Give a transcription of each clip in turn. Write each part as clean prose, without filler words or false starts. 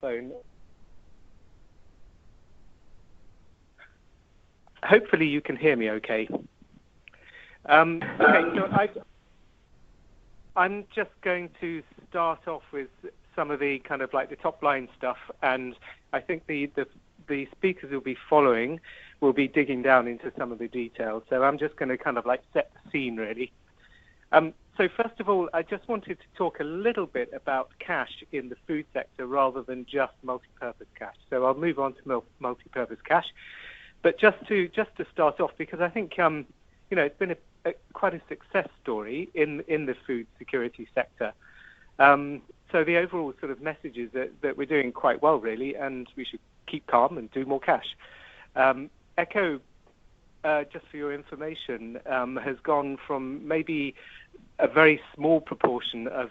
microphone. Hopefully you can hear me okay. Okay, so I'm just going to start off with some of the kind of like the top line stuff, and I think the speakers who'll be following will be digging down into some of the details. So I'm just going to kind of like set the scene really. So first of all, I just wanted to talk a little bit about cash in the food sector rather than just multi-purpose cash. So I'll move on to multi-purpose cash. But just to start off, because I think it's been quite a success story in the food security sector. So the overall sort of message is that we're doing quite well really, and we should keep calm and do more cash. Echo, just for your information, has gone from maybe a very small proportion of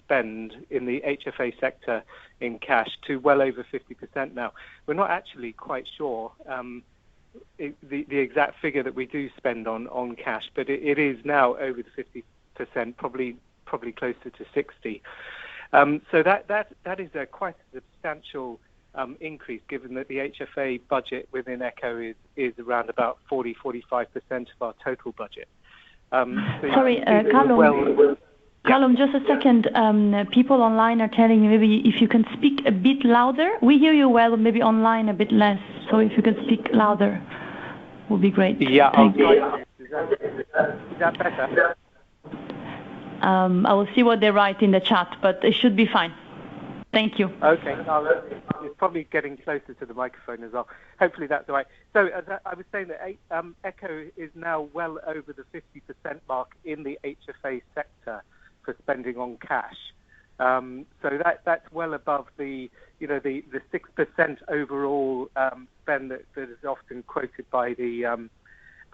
spend in the HFA sector in cash to well over 50% now. We're not actually quite sure the exact figure that we do spend on cash, but it is now over the 50%, probably closer to 60. So that is quite a substantial increase, given that the HFA budget within ECHO is around about 40-45% of our total budget. Sorry, Callum, just a second. People online are telling me maybe if you can speak a bit louder. We hear you well, maybe online a bit less. So if you can speak louder, would be great. Yeah, Thanks. Is that better? I will see what they write in the chat, but it should be fine. Thank you. Okay. It's probably getting closer to the microphone as well. Hopefully that's all right. So as I was saying that ECHO is now well over the 50% mark in the HFA sector for spending on cash. So that's well above the 6% overall spend that is often quoted by the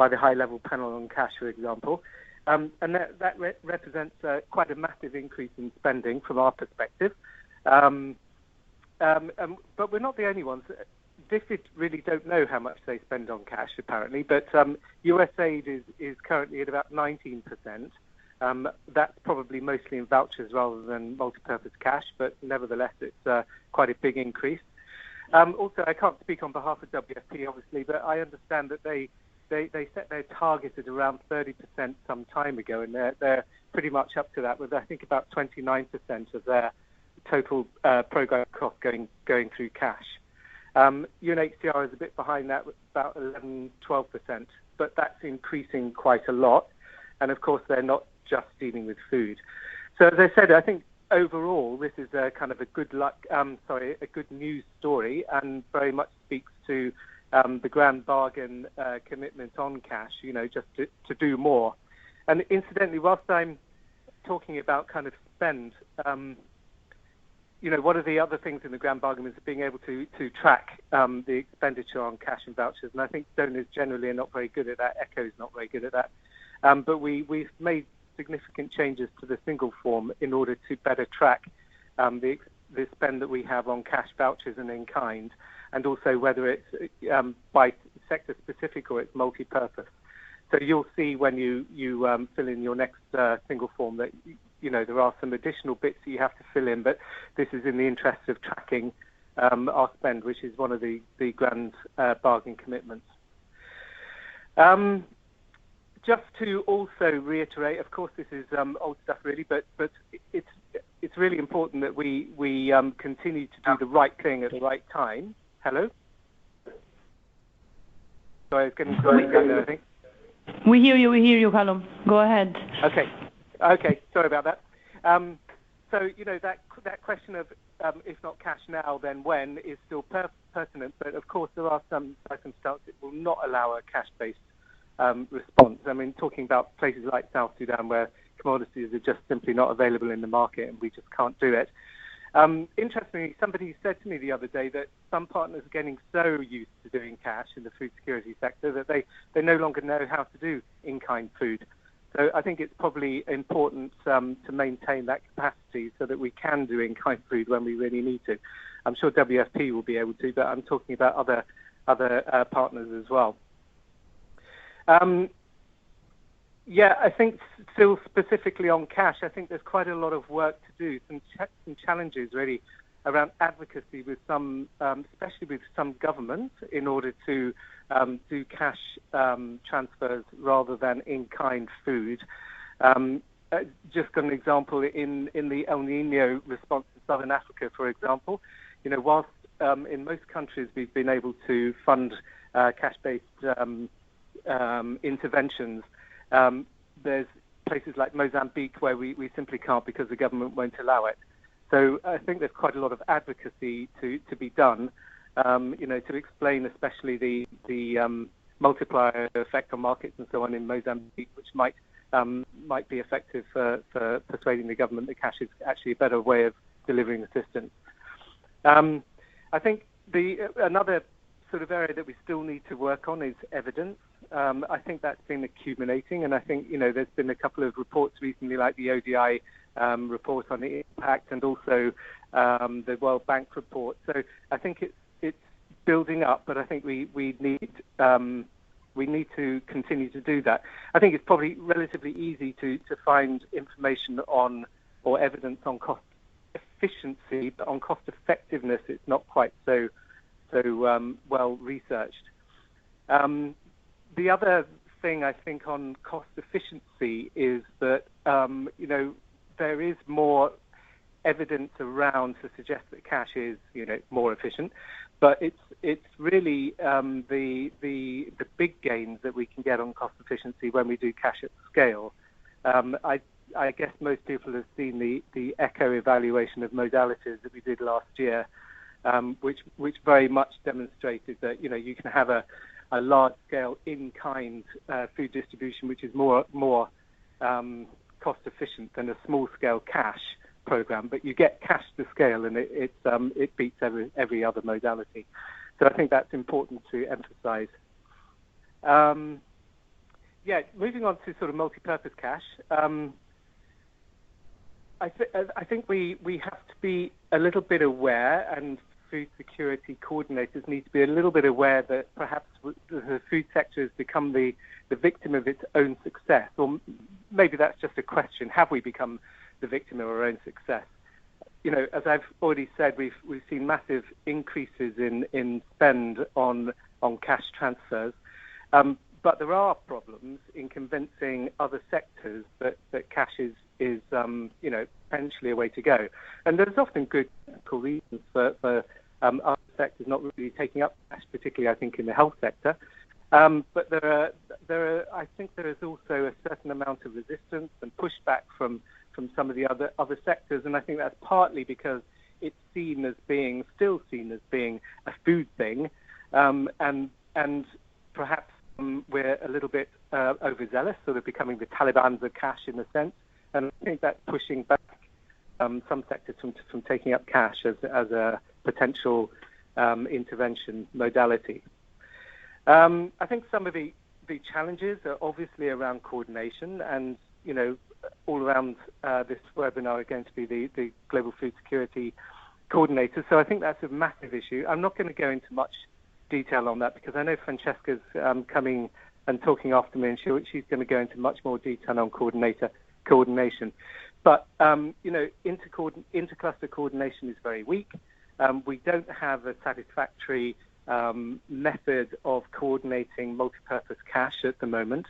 high-level panel on cash, for example. And that represents quite a massive increase in spending from our perspective. But we're not the only ones. DFID really don't know how much they spend on cash, apparently, but USAID is currently at about 19%. That's probably mostly in vouchers rather than multi-purpose cash, but nevertheless, it's quite a big increase. Also, I can't speak on behalf of WFP, obviously, but I understand that they set their target at around 30% some time ago, and they're pretty much up to that, with I think about 29% of their total program cost going through cash. UNHCR is a bit behind that, with about 11-12%, but that's increasing quite a lot. And of course, they're not just dealing with food. So as I said, I think overall this is a kind of a good news story, and very much speaks to the grand bargain commitment on cash. Just to do more. And incidentally, whilst I'm talking about kind of spend, one of the other things in the grand bargain is being able to track the expenditure on cash and vouchers. And I think donors generally are not very good at that. ECHO is not very good at that. But we've made significant changes to the single form in order to better track the spend that we have on cash, vouchers and in kind, and also whether it's by sector specific or it's multi-purpose. So you'll see when you fill in your next single form that there are some additional bits that you have to fill in, but this is in the interest of tracking our spend, which is one of the grand bargain commitments. Just to also reiterate, of course, this is old stuff really, but it's really important that we continue to do the right thing at the right time. Hello? Sorry, I was getting some feedback there, I think. We hear you, Callum. Go ahead. Okay. Sorry about that. So that question of if not cash now, then when is still pertinent. But of course, there are some circumstances that will not allow a cash-based response. I mean, talking about places like South Sudan where commodities are just simply not available in the market, and we just can't do it. Interestingly, somebody said to me the other day that some partners are getting so used to doing cash in the food security sector that they no longer know how to do in-kind food. So I think it's probably important to maintain that capacity so that we can do in-kind food when we really need to. I'm sure WFP will be able to, but I'm talking about other partners as well. I think still specifically on cash, I think there's quite a lot of work to do, some challenges really advocacy with some, especially with some governments, in order to do cash transfers rather than in-kind food. Just got an example in the El Nino response in Southern Africa, for example. Whilst in most countries we've been able to fund cash-based interventions, there's places like Mozambique where we simply can't because the government won't allow it. So I think there's quite a lot of advocacy to be done, to explain especially the multiplier effect on markets and so on in Mozambique, which might be effective for persuading the government that cash is actually a better way of delivering assistance. I think another sort of area that we still need to work on is evidence. I think that's been accumulating, and I think there's been a couple of reports recently, like the ODI report on the impact, and also the World Bank report. So I think it's building up, but I think we need to continue to do that. I think it's probably relatively easy to find information on or evidence on cost efficiency, but on cost effectiveness, it's not quite so well researched. The other thing I think on cost efficiency is that there is more evidence around to suggest that cash is more efficient, but it's really the big gains that we can get on cost efficiency when we do cash at scale. I guess most people have seen the echo evaluation of modalities that we did last year, which very much demonstrated that you can have a large-scale in-kind food distribution, which is more cost-efficient than a small-scale cash program. But you get cash to scale, and it beats every other modality. So I think that's important to emphasize. Moving on to sort of multi-purpose cash. I think we have to be a little bit aware, and food security coordinators need to be a little bit aware that perhaps the food sector has become the victim of its own success, or maybe that's just a question: have we become the victim of our own success? As I've already said, we've seen massive increases in spend on cash transfers, but there are problems in convincing other sectors that cash is potentially a way to go. And there's often good technical reasons for other sectors not really taking up cash, particularly I think in the health sector. But I think there is also a certain amount of resistance and pushback from some of the other sectors, and I think that's partly because it's still seen as being a food thing, and perhaps we're a little bit overzealous, sort of becoming the Talibans of cash in a sense, and I think that's pushing back some sectors from taking up cash as a potential intervention modality. I think some of the challenges are obviously around coordination, and all around this webinar are going to be the global food security coordinators. So I think that's a massive issue. I'm not going to go into much detail on that because I know Francesca's coming and talking after me, and she's going to go into much more detail on coordination. But intercluster coordination is very weak. We don't have a satisfactory method of coordinating multipurpose cash at the moment.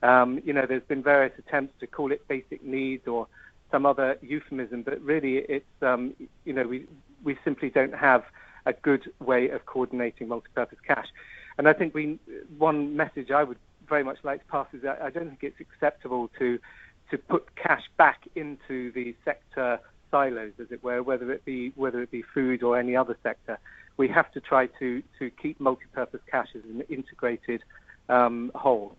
There's been various attempts to call it basic needs or some other euphemism, but really it's we simply don't have a good way of coordinating multipurpose cash. And I think one message I would very much like to pass is that I don't think it's acceptable to put cash back into the sector silos, as it were, whether it be food or any other sector. We have to try to keep multipurpose cash as an integrated whole.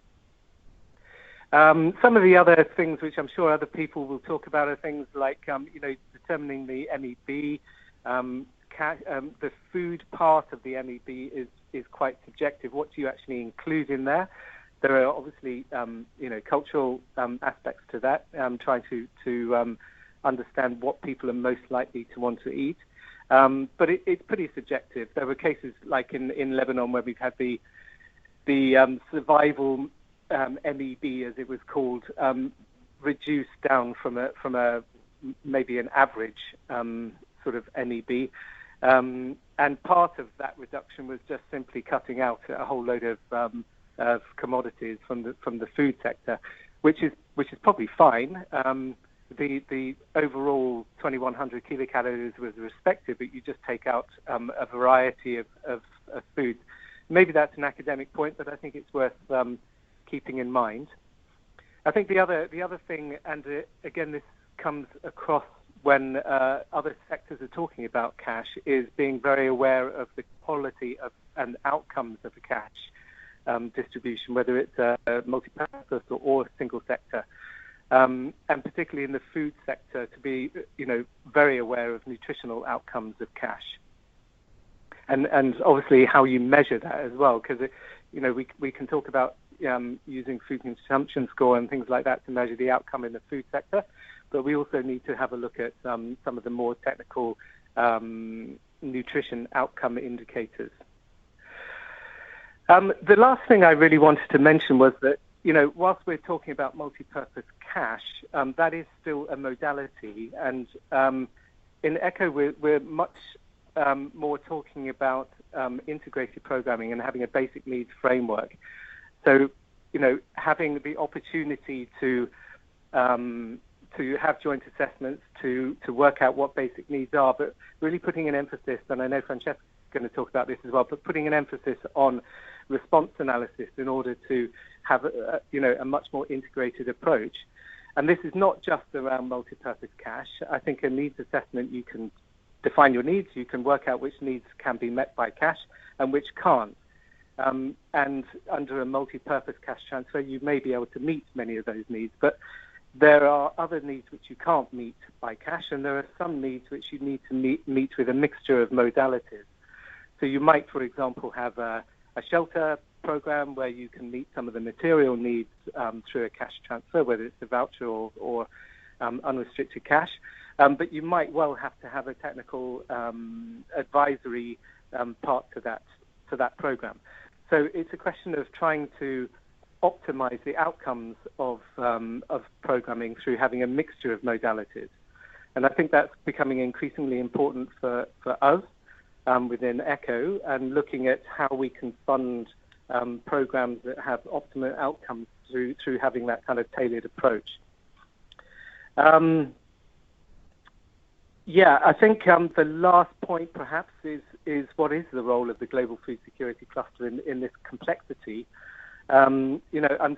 Some of the other things which I'm sure other people will talk about are things like determining the MEB. The food part of the MEB is quite subjective. What do you actually include in there? There are obviously cultural aspects to that. Trying to understand what people are most likely to want to eat, but it's pretty subjective. There were cases like in Lebanon where we've had the survival MEB, as it was called, reduced down from a maybe an average sort of NEB. And part of that reduction was just simply cutting out a whole load of commodities from the food sector, which is probably fine. The overall 2,100 kilocalories was respected, but you just take out a variety of foods. Maybe that's an academic point, but I think it's worth keeping in mind. I think the other thing, and again, this comes across when other sectors are talking about cash, is being very aware of the quality of and outcomes of the cash distribution, whether it's a multi-purpose or single sector. And particularly in the food sector, to be, very aware of nutritional outcomes of cash, and obviously how you measure that as well, because we can talk about using food consumption score and things like that to measure the outcome in the food sector, but we also need to have a look at some of the more technical nutrition outcome indicators. The last thing I really wanted to mention was that, whilst we're talking about multi-purpose cash, that is still a modality. And in ECHO, we're much more talking about integrated programming and having a basic needs framework. So, having the opportunity to have joint assessments, to work out what basic needs are, but really putting an emphasis, and I know Francesca's going to talk about this as well, but putting an emphasis on response analysis in order to have a much more integrated approach. And this is not just around multi-purpose cash. I think a needs assessment, you can define your needs, you can work out which needs can be met by cash and which can't. And under a multi-purpose cash transfer, you may be able to meet many of those needs, but there are other needs which you can't meet by cash, and there are some needs which you need to meet with a mixture of modalities. So you might, for example, have a shelter program where you can meet some of the material needs through a cash transfer, whether it's a voucher or unrestricted cash. But you might well have to have a technical advisory part to that program. So it's a question of trying to optimize the outcomes of programming through having a mixture of modalities. And I think that's becoming increasingly important for us within ECHO, and looking at how we can fund programs that have optimal outcomes through having that kind of tailored approach. I think the last point perhaps is what is the role of the Global Food Security Cluster in this complexity. I'm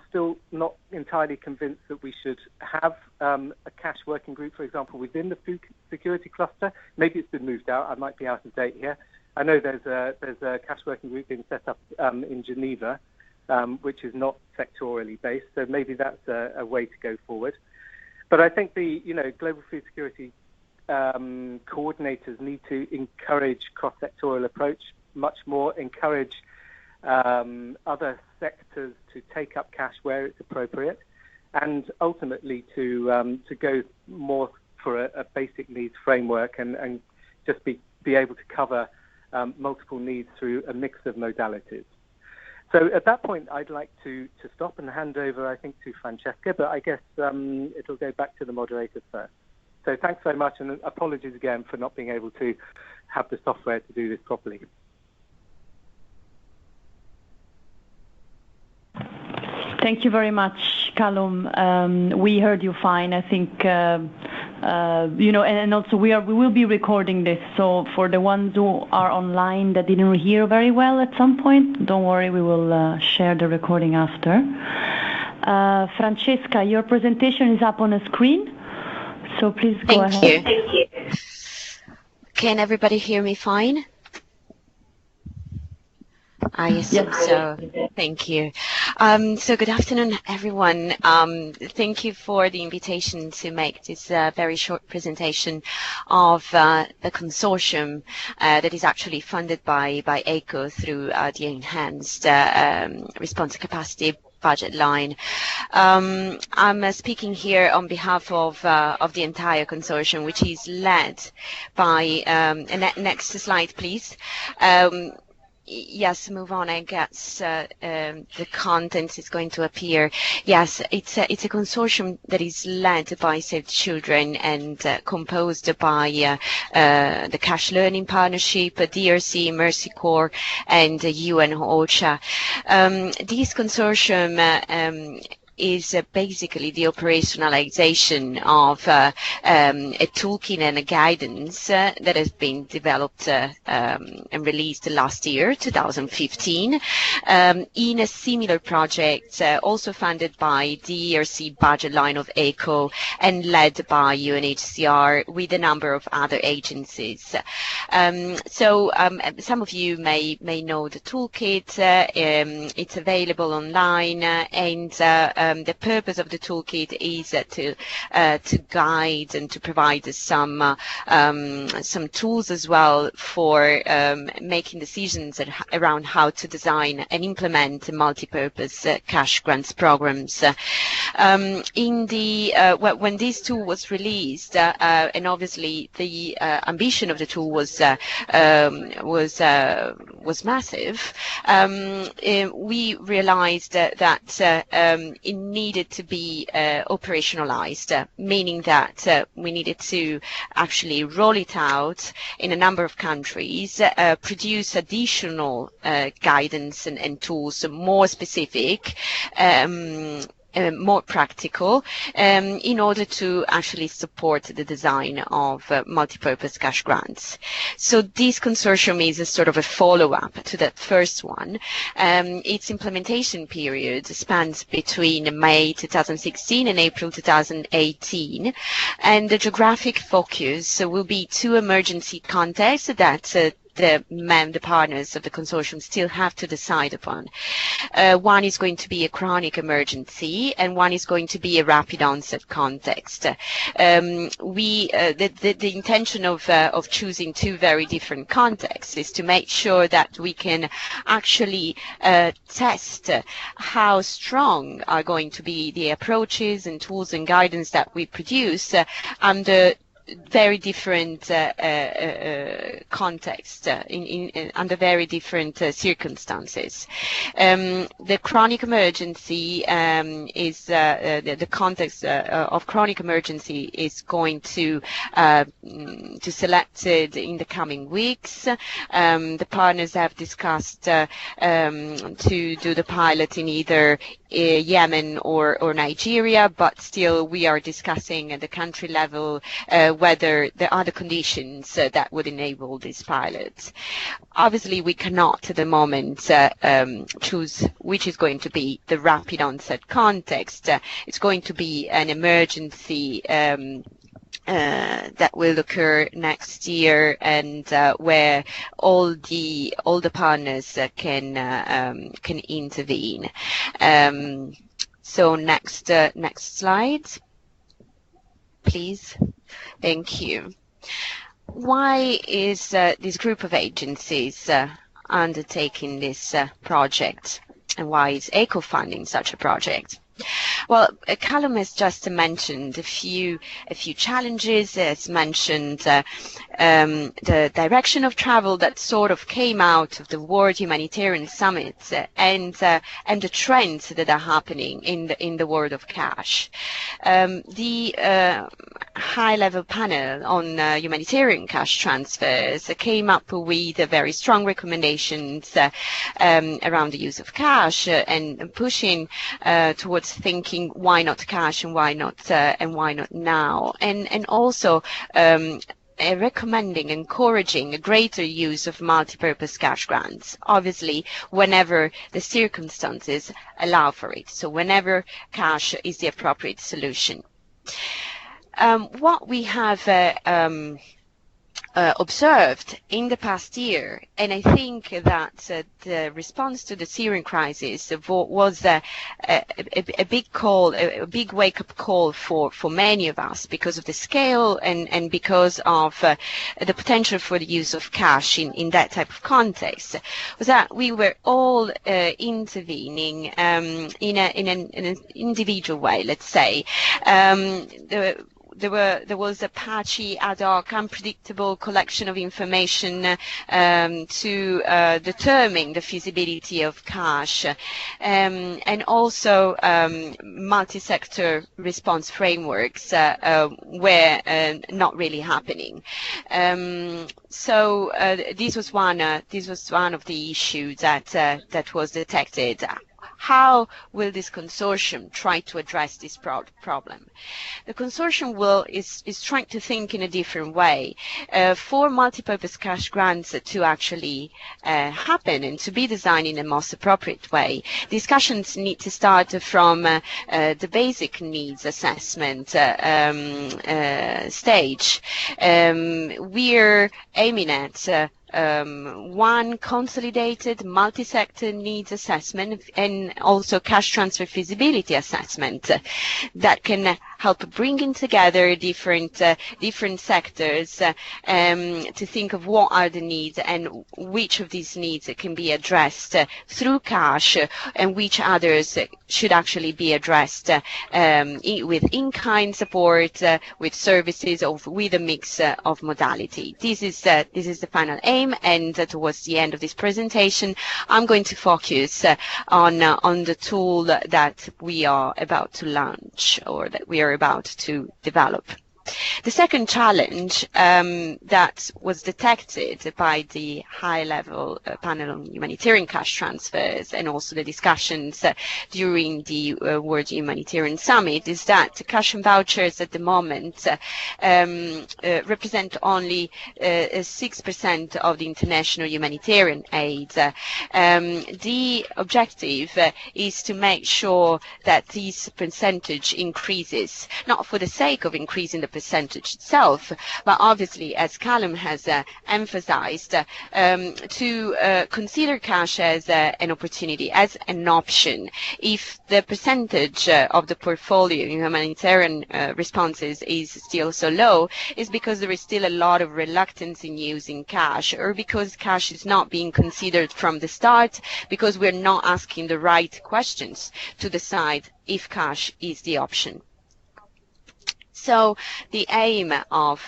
still not entirely convinced that we should have a cash working group, for example, within the Food Security Cluster. Maybe it's been moved out. I might be out of date here. I know there's a cash working group being set up in Geneva, which is not sectorally based. So maybe that's a way to go forward. But I think the Global Food Security coordinators need to encourage cross-sectoral approach much more, encourage other sectors to take up cash where it's appropriate, and ultimately to go more for a basic needs framework and just be able to cover multiple needs through a mix of modalities. So at that point, I'd like to stop and hand over, I think, to Francesca, but I guess it'll go back to the moderator first. So thanks very much, and apologies again for not being able to have the software to do this properly. Thank you very much, Callum. We heard you fine. I think, and also we will be recording this. So for the ones who are online that didn't hear very well at some point, don't worry, we will share the recording after. Francesca, your presentation is up on a screen, so please go ahead. Thank you. Can everybody hear me fine? I assume so. Thank you. So good afternoon, everyone. Thank you for the invitation to make this very short presentation of the consortium that is actually funded by ECHO through the enhanced response capacity budget line. I'm speaking here on behalf of the entire consortium, which is led by, next slide, please. yes, move on. I guess the content is going to appear. Yes, it's a consortium that is led by Save the Children and composed by the Cash Learning Partnership, DRC, Mercy Corps, and UN OCHA. This consortium is basically the operationalization of a toolkit and a guidance that has been developed and released last year, 2015, in a similar project also funded by the DRC budget line of ECHO and led by UNHCR with a number of other agencies. So some of you may know the toolkit. It's available online, and the purpose of the toolkit is to guide and to provide some tools as well for making decisions around how to design and implement multi-purpose cash grants programs. When this tool was released, and obviously the ambition of the tool was massive, we realized that it needed to be operationalized, meaning that we needed to actually roll it out in a number of countries, produce additional guidance and tools more specific, more practical, in order to actually support the design of multi-purpose cash grants. So this consortium is a sort of a follow-up to that first one. Its implementation period spans between May 2016 and April 2018, and the geographic focus will be two emergency contexts that the partners of the consortium still have to decide upon. One is going to be a chronic emergency, and one is going to be a rapid onset context. The intention of choosing two very different contexts is to make sure that we can actually test how strong are going to be the approaches and tools and guidance that we produce under very different context, under very different circumstances. The chronic emergency is the context of chronic emergency is going to select it in the coming weeks. The partners have discussed to do the pilot in either Yemen or Nigeria, but still we are discussing at the country level whether there are the conditions that would enable this pilot. Obviously, we cannot at the moment choose which is going to be the rapid onset context. It's going to be an emergency that will occur next year, and where all the partners can intervene. So next slide, please. Thank you. Why is this group of agencies undertaking this project, and why is ECHO funding such a project? Well, Callum has just mentioned a few challenges. Has mentioned the direction of travel that sort of came out of the World Humanitarian Summit, and the trends that are happening in the world of cash. The high-level panel on humanitarian cash transfers came up with very strong recommendations around the use of cash, and pushing towards thinking why not cash and why not now, and also recommending, encouraging a greater use of multi-purpose cash grants, obviously whenever the circumstances allow for it, so whenever cash is the appropriate solution. What we have observed in the past year, and I think that the response to the Syrian crisis was a big call, a big wake-up call for many of us, because of the scale and because of the potential for the use of cash in that type of context, was that we were all intervening in an individual way, let's say. there was a patchy, ad hoc, unpredictable collection of information to determine the feasibility of cash, and also multi-sector response frameworks were not really happening. So this was one of the issues that was detected. How will this consortium try to address this problem? The consortium is trying to think in a different way. For multipurpose cash grants to actually happen and to be designed in the most appropriate way, discussions need to start from the basic needs assessment stage. We're aiming at one consolidated multi-sector needs assessment and also cash transfer feasibility assessment that can help bringing together different sectors to think of what are the needs and which of these needs can be addressed through cash and which others should actually be addressed with in-kind support, with services, or with a mix of modality. This is the final aim, and towards the end of this presentation, I'm going to focus on the tool that we are about to launch, or that we are about to develop. The second challenge that was detected by the high-level panel on humanitarian cash transfers and also the discussions during the World Humanitarian Summit is that cash and vouchers at the moment represent only 6% of the international humanitarian aid. The objective is to make sure that this percentage increases, not for the sake of increasing the percentage itself, but obviously, as Callum has emphasized, to consider cash as an opportunity, as an option. If the percentage of the portfolio in humanitarian responses is still so low, it's because there is still a lot of reluctance in using cash, or because cash is not being considered from the start, because we're not asking the right questions to decide if cash is the option. So the aim of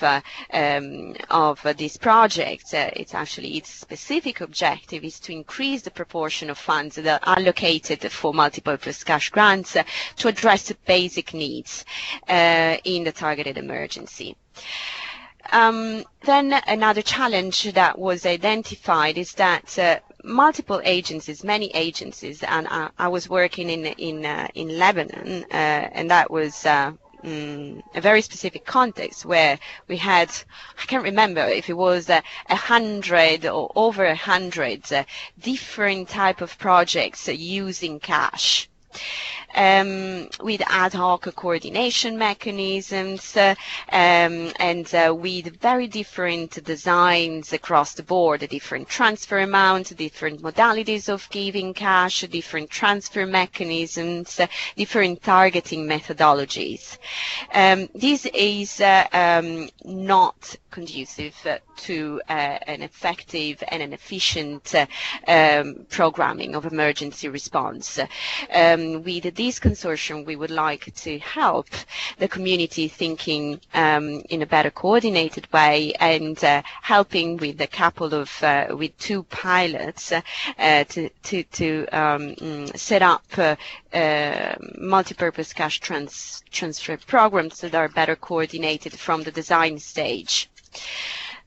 this project, its specific objective is to increase the proportion of funds that are allocated for multipurpose cash grants to address basic needs in the targeted emergency. Then another challenge that was identified is that multiple agencies, many agencies, and I was working in Lebanon, and that was a very specific context where we had, I can't remember if it was 100 or over 100 different type of projects using cash. With ad hoc coordination mechanisms and with very different designs across the board, different transfer amounts, different modalities of giving cash, different transfer mechanisms, different targeting methodologies. This is not conducive to an effective and an efficient programming of emergency response. With this consortium, we would like to help the community thinking in a better coordinated way, and helping with a couple of with two pilots to set up multipurpose cash transfer programs that are better coordinated from the design stage.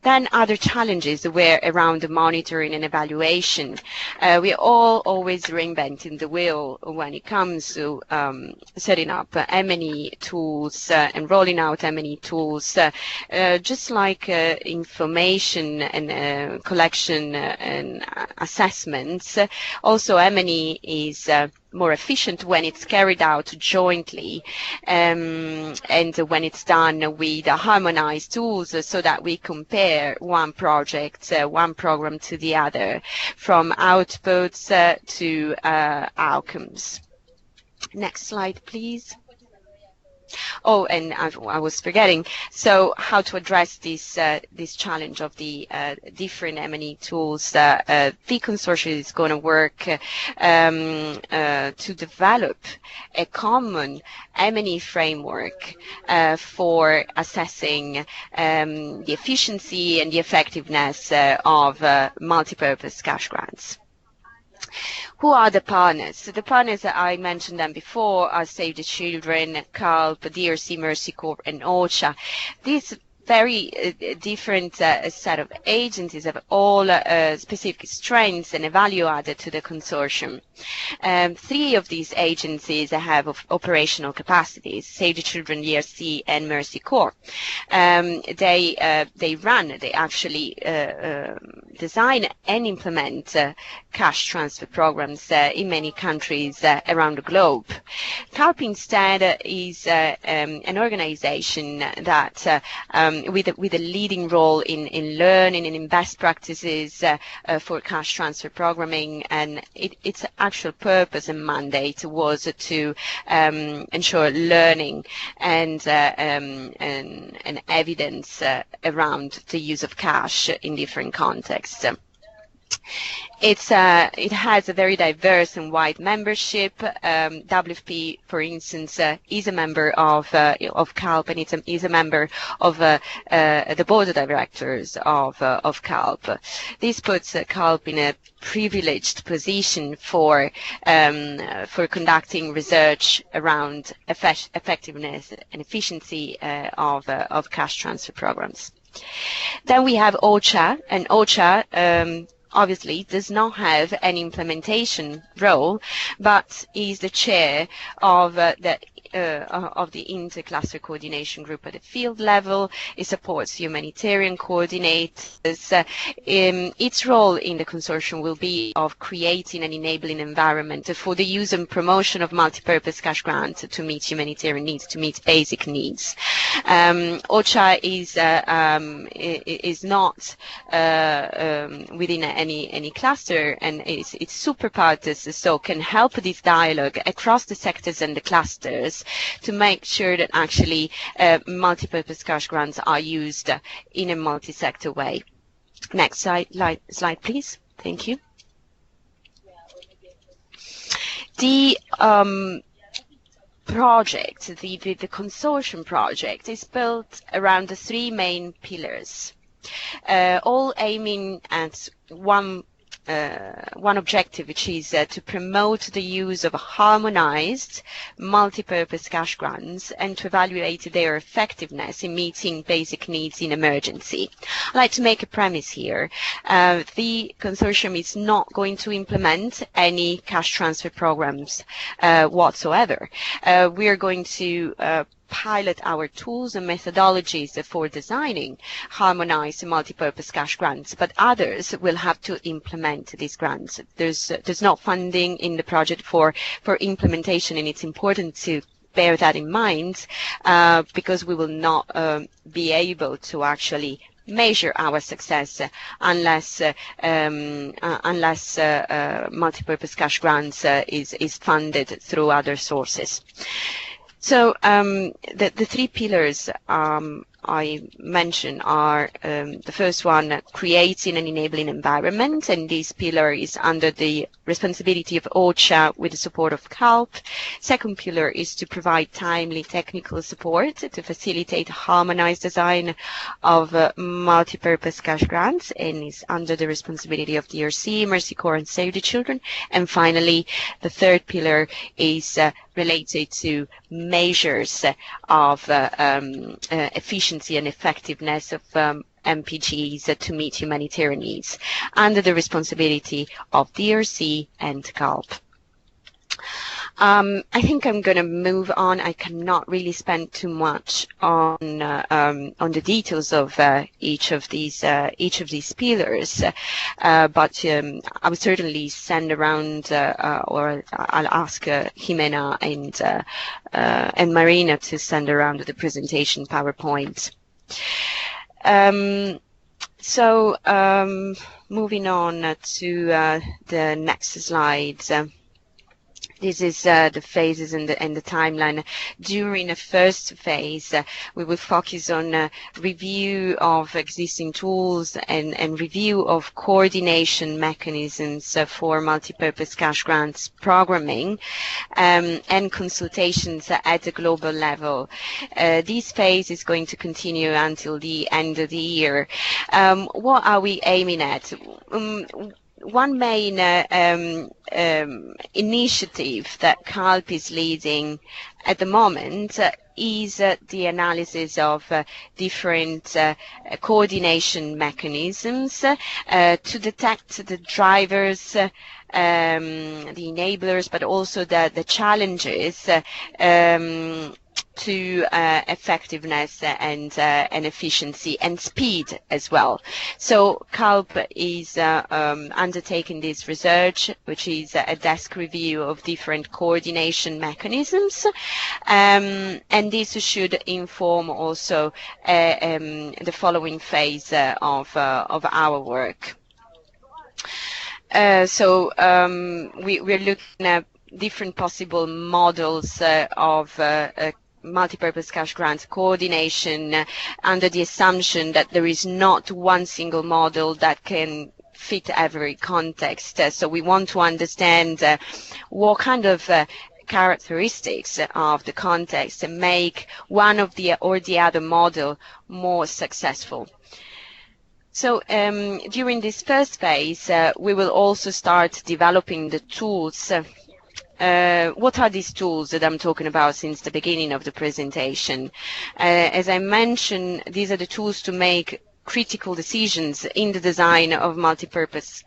Then other challenges were around the monitoring and evaluation. We are all always reinventing the wheel when it comes to setting up M&E tools and rolling out M&E tools. Just like information and collection and assessments, also M&E is more efficient when it's carried out jointly and when it's done with harmonized tools, so that we compare one project, one program to the other, from outputs to outcomes. Next slide, please. Oh, and I was forgetting. So, how to address this this challenge of the different M&E tools? The consortium is going to work to develop a common M&E framework for assessing the efficiency and the effectiveness of multipurpose cash grants. Who are the partners? So the partners that I mentioned them before are Save the Children, CALP, DRC, Mercy Corps, and OCHA. These very different set of agencies have all specific strengths and a value added to the consortium. 3 of these agencies have operational capacities: Save the Children, DRC, and Mercy Corps. They actually design and implement cash transfer programs in many countries around the globe. CALP instead is an organization that with a leading role in learning and in best practices for cash transfer programming, and its actual purpose and mandate was to ensure learning and evidence around the use of cash in different contexts. It has a very diverse and wide membership. WFP, for instance, is a member of CALP, and is a member of the board of directors of CALP. This puts CALP in a privileged position for conducting research around effectiveness and efficiency of cash transfer programs. Then we have OCHA, and OCHA obviously does not have an implementation role, but is the chair of the intercluster coordination group at the field level. It supports humanitarian coordinators. Its role in the consortium will be of creating an enabling environment for the use and promotion of multipurpose cash grants to meet humanitarian needs, to meet basic needs. OCHA is not within any cluster, and it's super partes, so can help this dialogue across the sectors and the clusters to make sure that actually multipurpose cash grants are used in a multi-sector way. Next slide, please. Thank you. The project, the consortium project, is built around the 3 main pillars, all aiming at one objective, which is to promote the use of harmonized multipurpose cash grants and to evaluate their effectiveness in meeting basic needs in emergency. I'd like to make a premise here. The consortium is not going to implement any cash transfer programs whatsoever. We are going to pilot our tools and methodologies for designing harmonized multipurpose cash grants, but others will have to implement these grants. There's no funding in the project for implementation, and it's important to bear that in mind because we will not be able to actually measure our success unless multipurpose cash grants is funded through other sources. So the 3 pillars I mentioned are the first one, creating an enabling environment, and this pillar is under the responsibility of OCHA with the support of CALP. Second pillar is to provide timely technical support to facilitate harmonized design of multipurpose cash grants, and is under the responsibility of DRC, Mercy Corps, and Save the Children. And finally, the third pillar is related to measures of efficiency and effectiveness of MPGs to meet humanitarian needs, under the responsibility of DRC and CALP. I think I'm going to move on. I cannot really spend too much on the details of each of these pillars, but I will certainly send around, or I'll ask Jimena and Marina to send around the presentation PowerPoint. So moving on to the next slide. This is the phases and the timeline. During the first phase, we will focus on review of existing tools and review of coordination mechanisms for multipurpose cash grants programming and consultations at the global level. This phase is going to continue until the end of the year. What are we aiming at? One main initiative that CALP is leading at the moment is the analysis of different coordination mechanisms to detect the drivers, the enablers, but also the challenges to effectiveness and efficiency and speed as well. So CALP is undertaking this research, which is a desk review of different coordination mechanisms, and this should inform also the following phase of our work. We're looking at different possible models of multipurpose cash grants coordination under the assumption that there is not one single model that can fit every context. So we want to understand what kind of characteristics of the context make one of the or the other model more successful. So during this first phase, we will also start developing the tools. What are these tools that I'm talking about since the beginning of the presentation? As I mentioned, these are the tools to make critical decisions in the design of multipurpose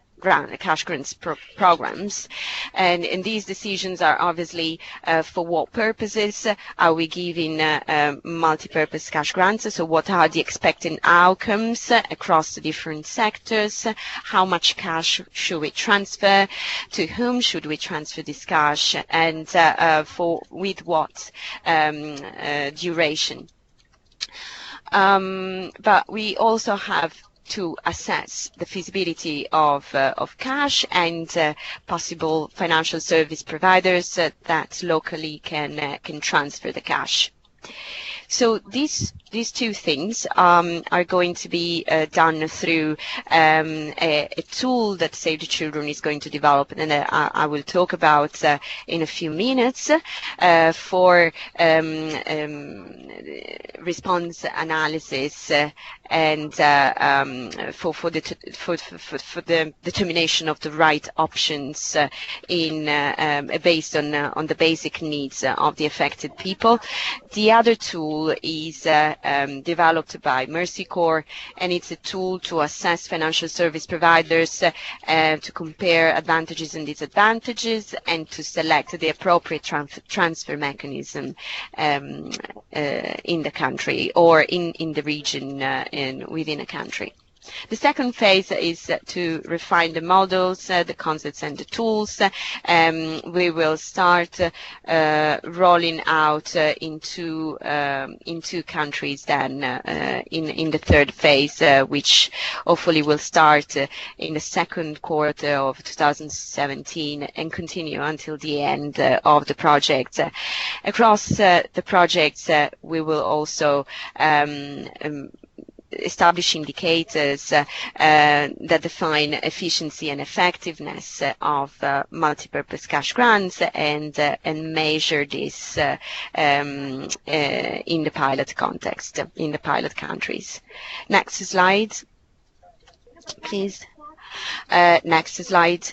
cash grants programs, and these decisions are obviously for what purposes are we giving multipurpose cash grants, so what are the expected outcomes across the different sectors, how much cash should we transfer, to whom should we transfer this cash, and with what duration. But we also have to assess the feasibility of cash and possible financial service providers that locally can transfer the cash. So these two things are going to be done through a tool that Save the Children is going to develop, and I will talk about in a few minutes for response analysis and for the determination of the right options based on the basic needs of the affected people. The other tool is developed by Mercy Corps, and it's a tool to assess financial service providers, to compare advantages and disadvantages, and to select the appropriate transfer mechanism in the country or in the region within a country. The second phase is to refine the models, the concepts and the tools. We will start rolling out into countries then in the third phase, which hopefully will start in the second quarter of 2017 and continue until the end of the project. Across the projects, we will also establish indicators that define efficiency and effectiveness of multipurpose cash grants and measure this in the pilot context, in the pilot countries. Next slide, please. Next slide.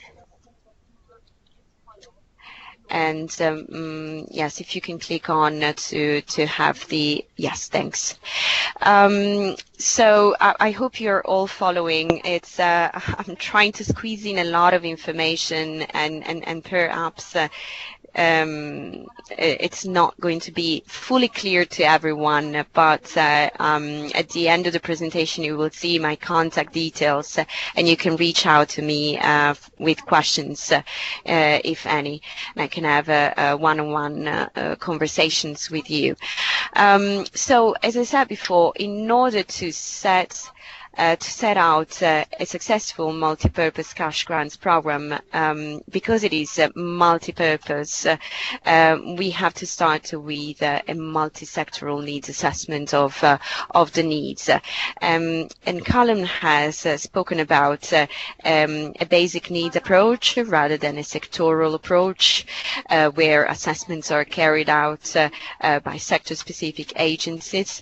And yes, if you can click on to have the, yes, thanks. So I hope you're all following. It's I'm trying to squeeze in a lot of information, and perhaps it's not going to be fully clear to everyone, but at the end of the presentation you will see my contact details, and you can reach out to me with questions if any, and I can have one-on-one conversations with you. So as I said before, in order to set to set out a successful multi-purpose cash grants program, because it is multi-purpose, we have to start with a multi-sectoral needs assessment of the needs. And Callum has spoken about a basic needs approach rather than a sectoral approach, where assessments are carried out by sector-specific agencies.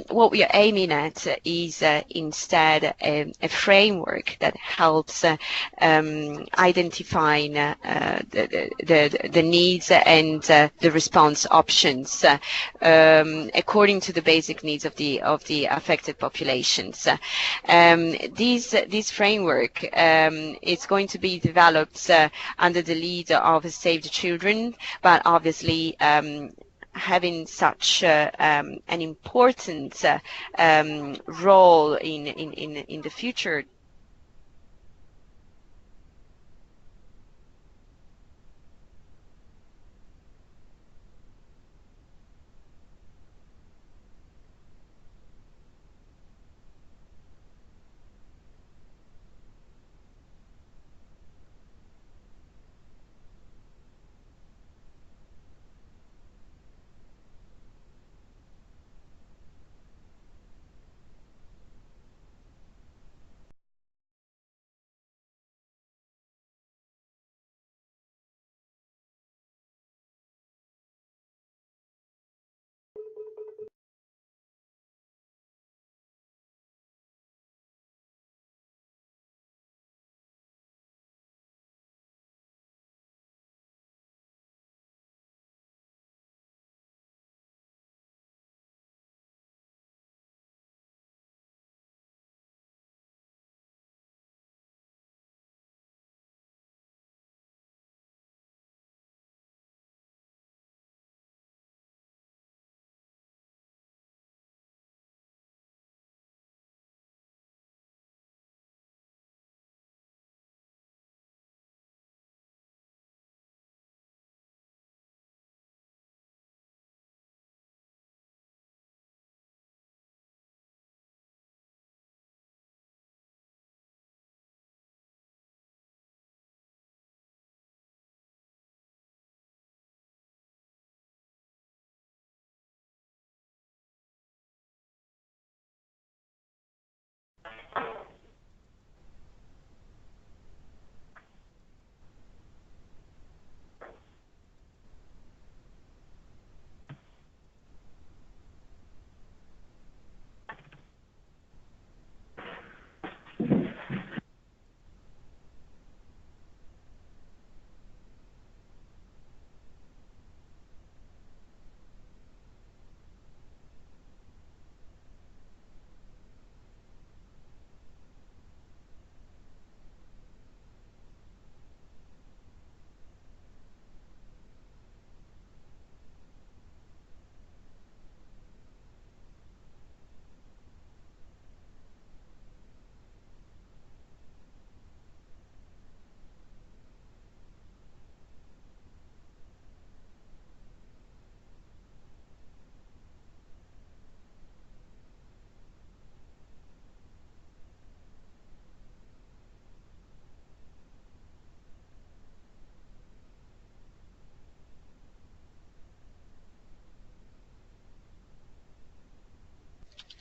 What we are aiming at is instead a framework that helps identifying the needs and the response options according to the basic needs of the affected populations. This framework is going to be developed under the lead of Save the Children, but obviously having such an important role in the future.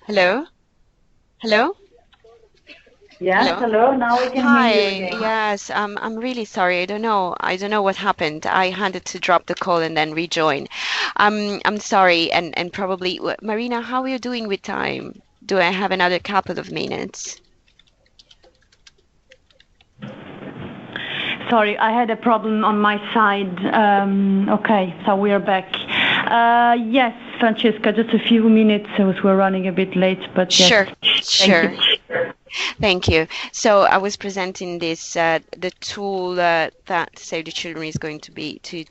Hello? Hello? Yes, hello. Now we can hear you again. Yes, I'm really sorry. I don't know what happened. I had to drop the call and then rejoin. I'm sorry, and probably Marina, how are you doing with time? Do I have another couple of minutes? Sorry, I had a problem on my side. Okay, so we are back. Yes, Francesca, just a few minutes, so we're running a bit late, but yes. Sure. Thank you. So I was presenting this the tool that that Save the Children is going to be to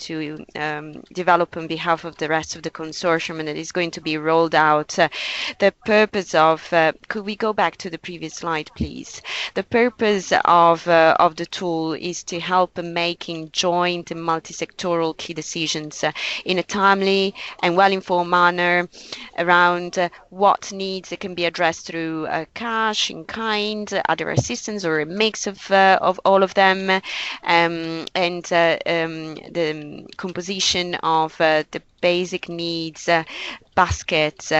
develop on behalf of the rest of the consortium, and it is going to be rolled out. The purpose of could we go back to the previous slide, please? The purpose of the tool is to help in making joint and multi-sectoral key decisions in a timely and well-informed manner around what needs that can be addressed through cash, in kind, other assistance, or a mix of all of them, and the composition of the basic needs basket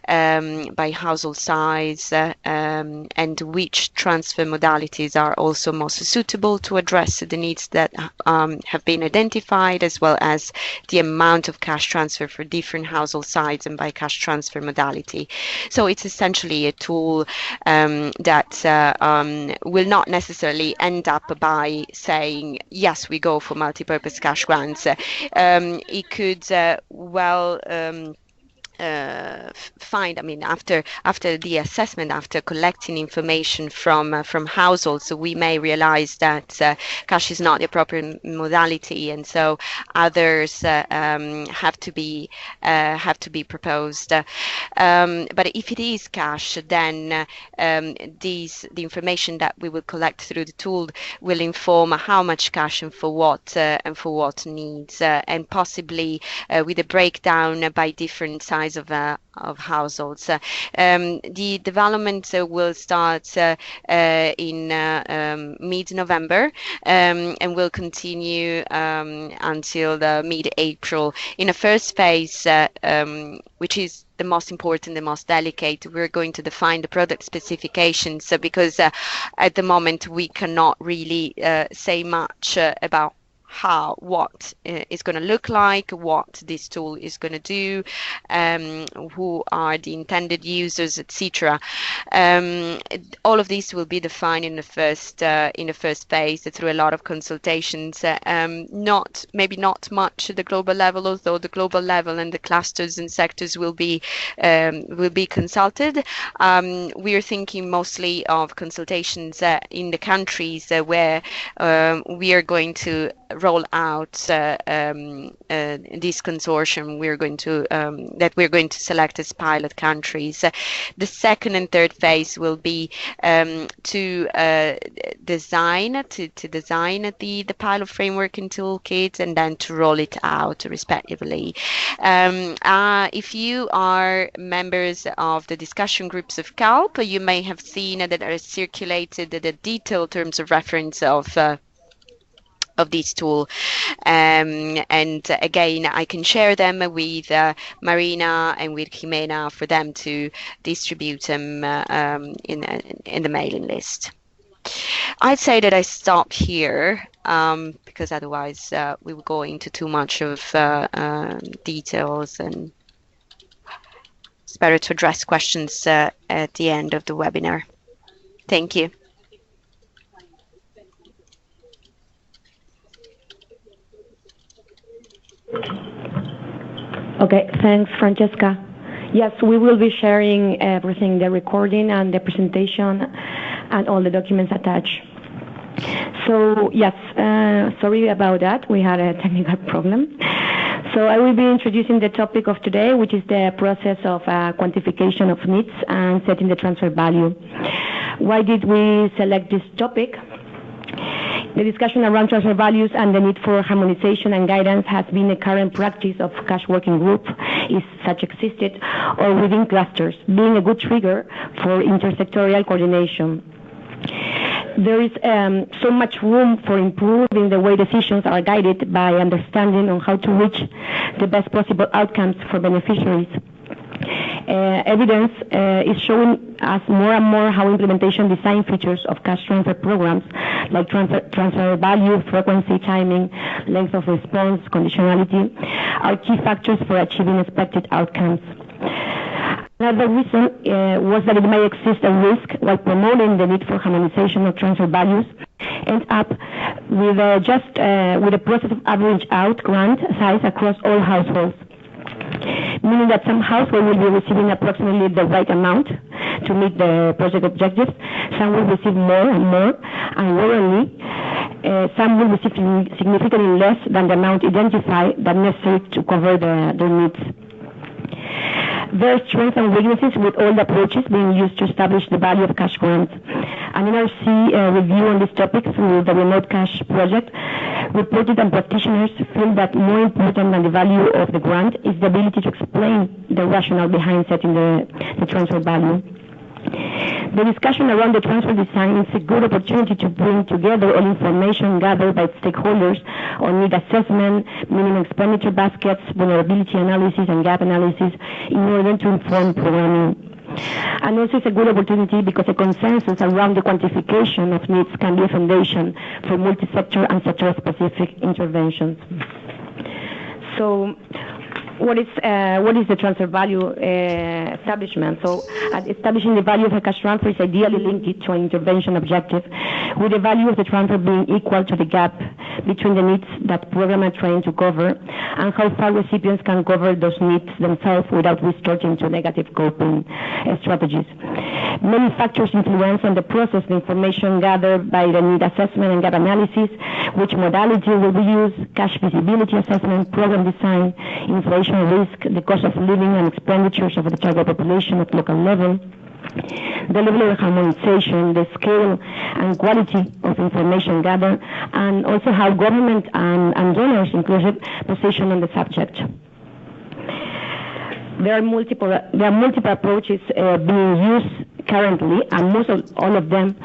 by household size, and which transfer modalities are also most suitable to address the needs that have been identified, as well as the amount of cash transfer for different household size and by cash transfer modality. So it's essentially a tool that will not necessarily end up by saying, yes, we go for multi-purpose cash grants. It could find, I mean, after the assessment, after collecting information from households, so we may realize that cash is not the appropriate modality, and so others have to be proposed. But if it is cash, then the information that we will collect through the tool will inform how much cash and for what needs, and possibly with a breakdown by different size of households. The development will start in mid-November and will continue until mid-April. In a first phase, which is the most important, the most delicate, we're going to define the product specifications, because at the moment we cannot really say much about what is going to look like, what this tool is going to do, who are the intended users, etc. All of these will be defined in the first phase through a lot of consultations. Maybe not much at the global level, although the global level and the clusters and sectors will be consulted. We are thinking mostly of consultations in the countries where we are going to roll out this consortium. We're going to select as pilot countries. The second and third phase will be to design the pilot framework and toolkit, and then to roll it out respectively. If you are members of the discussion groups of CALP, you may have seen that there is circulated the detailed terms of reference of this tool, and again I can share them with Marina and with Jimena for them to distribute them in the mailing list. I'd say that I stop here because otherwise we will go into too much of details, and it's better to address questions at the end of the webinar. Thank you. Okay, thanks, Francesca. Yes, we will be sharing everything, the recording and the presentation and all the documents attached. So, yes, sorry about that. We had a technical problem. So I will be introducing the topic of today, which is the process of quantification of needs and setting the transfer value. Why did we select this topic? The discussion around transfer values and the need for harmonization and guidance has been a current practice of cash working group, if such existed, or within clusters, being a good trigger for intersectorial coordination. There is so much room for improving the way decisions are guided by understanding on how to reach the best possible outcomes for beneficiaries. Evidence is showing us more and more how implementation design features of cash transfer programs like transfer value, frequency, timing, length of response, conditionality are key factors for achieving expected outcomes. Another reason was that it may exist a risk while promoting the need for harmonization of transfer values end up with with a process of average out grant size across all households, meaning that some households will be receiving approximately the right amount to meet the project objectives. Some will receive more and more, and rarely some will receive significantly less than the amount identified that necessary to cover their needs. There are strengths and weaknesses with all the approaches being used to establish the value of cash grants. An NRC review on this topic through the Remote Cash Project reported that practitioners feel that more important than the value of the grant is the ability to explain the rationale behind setting the transfer value. The discussion around the transfer design is a good opportunity to bring together all information gathered by stakeholders on need assessment, minimum expenditure baskets, vulnerability analysis, and gap analysis in order to inform programming. And also it's a good opportunity because a consensus around the quantification of needs can be a foundation for multi-sector and sector-specific interventions. So, what is the transfer value establishment? So, establishing the value of a cash transfer is ideally linked to an intervention objective, with the value of the transfer being equal to the gap between the needs that program are trying to cover and how far recipients can cover those needs themselves without resorting to negative coping strategies. Many factors influence on the process, the information gathered by the need assessment and gap analysis, which modality will be used, cash visibility assessment, program design, inflation risk, the cost of living and expenditures of the target population at local level, the level of harmonization, the scale and quality of information gathered, and also how government and donors inclusive position on the subject. There are multiple approaches being used currently, and most of all of them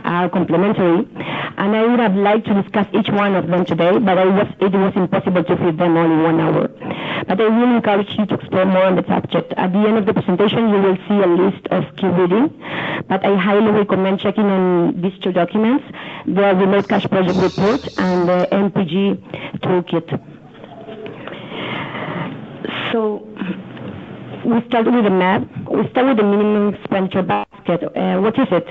are complementary. And I would have liked to discuss each one of them today, but it was impossible to fit them all in 1 hour. But I really encourage you to explore more on the subject. At the end of the presentation, you will see a list of key reading, but I highly recommend checking on these two documents, the Remote Cash Project report and the MPG toolkit. So, we start with the map. We start with the minimum expenditure basket. What is it?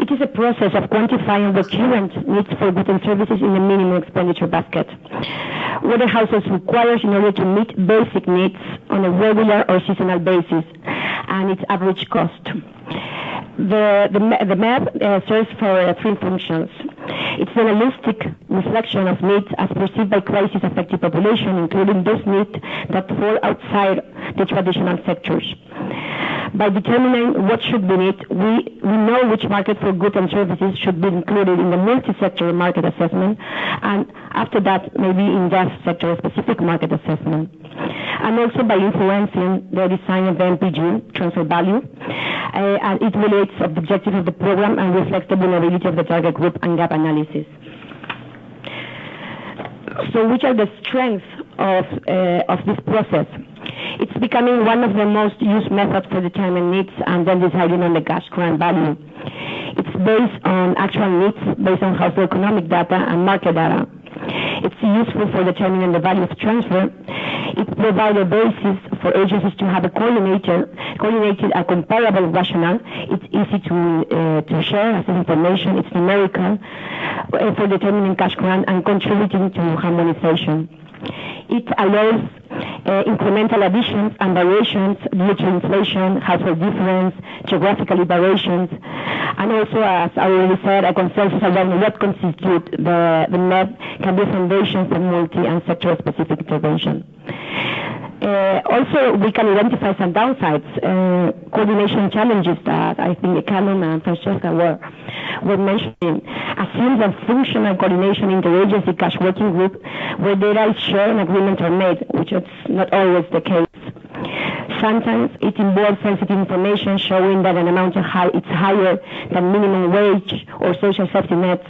It is a process of quantifying recurrent needs for goods and services in the minimum expenditure basket. What a household requires in order to meet basic needs on a regular or seasonal basis, and its average cost. The map serves for three functions. It's an holistic reflection of needs as perceived by crisis-affected population, including those needs that fall outside the traditional sectors. By determining what should be needed, we know which market for goods and services should be included in the multi-sector market assessment, and after that, maybe in-depth sector-specific market assessment. And also by influencing the design of the MPG, transfer value, and it relates to the objective of the program and reflects the vulnerability of the target group and gap analysis. So which are the strengths of this process? It's becoming one of the most used methods for determining needs and then deciding on the cash grant value. It's based on actual needs, based on household economic data and market data. It's useful for determining the value of transfer. It provides a basis for agencies to have a coordinated and comparable rationale. It's easy to share as information. It's numerical for determining cash grant and contributing to harmonization. It allows incremental additions and variations due to inflation, household difference, geographical variations, and also, as I already said, a consensus around what constitutes the MEP can be a foundation for multi- and sector-specific intervention. Also, we can identify some downsides, coordination challenges that I think Callum and Francesca were mentioning. Assumes that functional coordination interagency cash working group where data is shared and agreements are made, which is not always the case. Sometimes it involves sensitive information showing that an amount is higher than minimum wage or social safety nets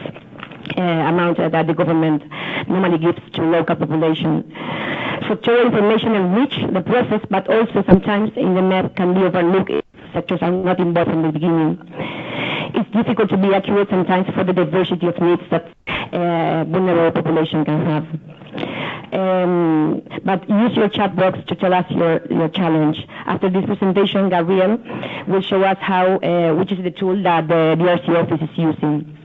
amount that the government normally gives to local population. Sectoral information enrich the process, but also sometimes in the map can be overlooked if sectors are not involved from the beginning. It's difficult to be accurate sometimes for the diversity of needs that vulnerable population can have. But use your chat box to tell us your challenge. After this presentation, Gabriel will show us which is the tool that the DRC office is using.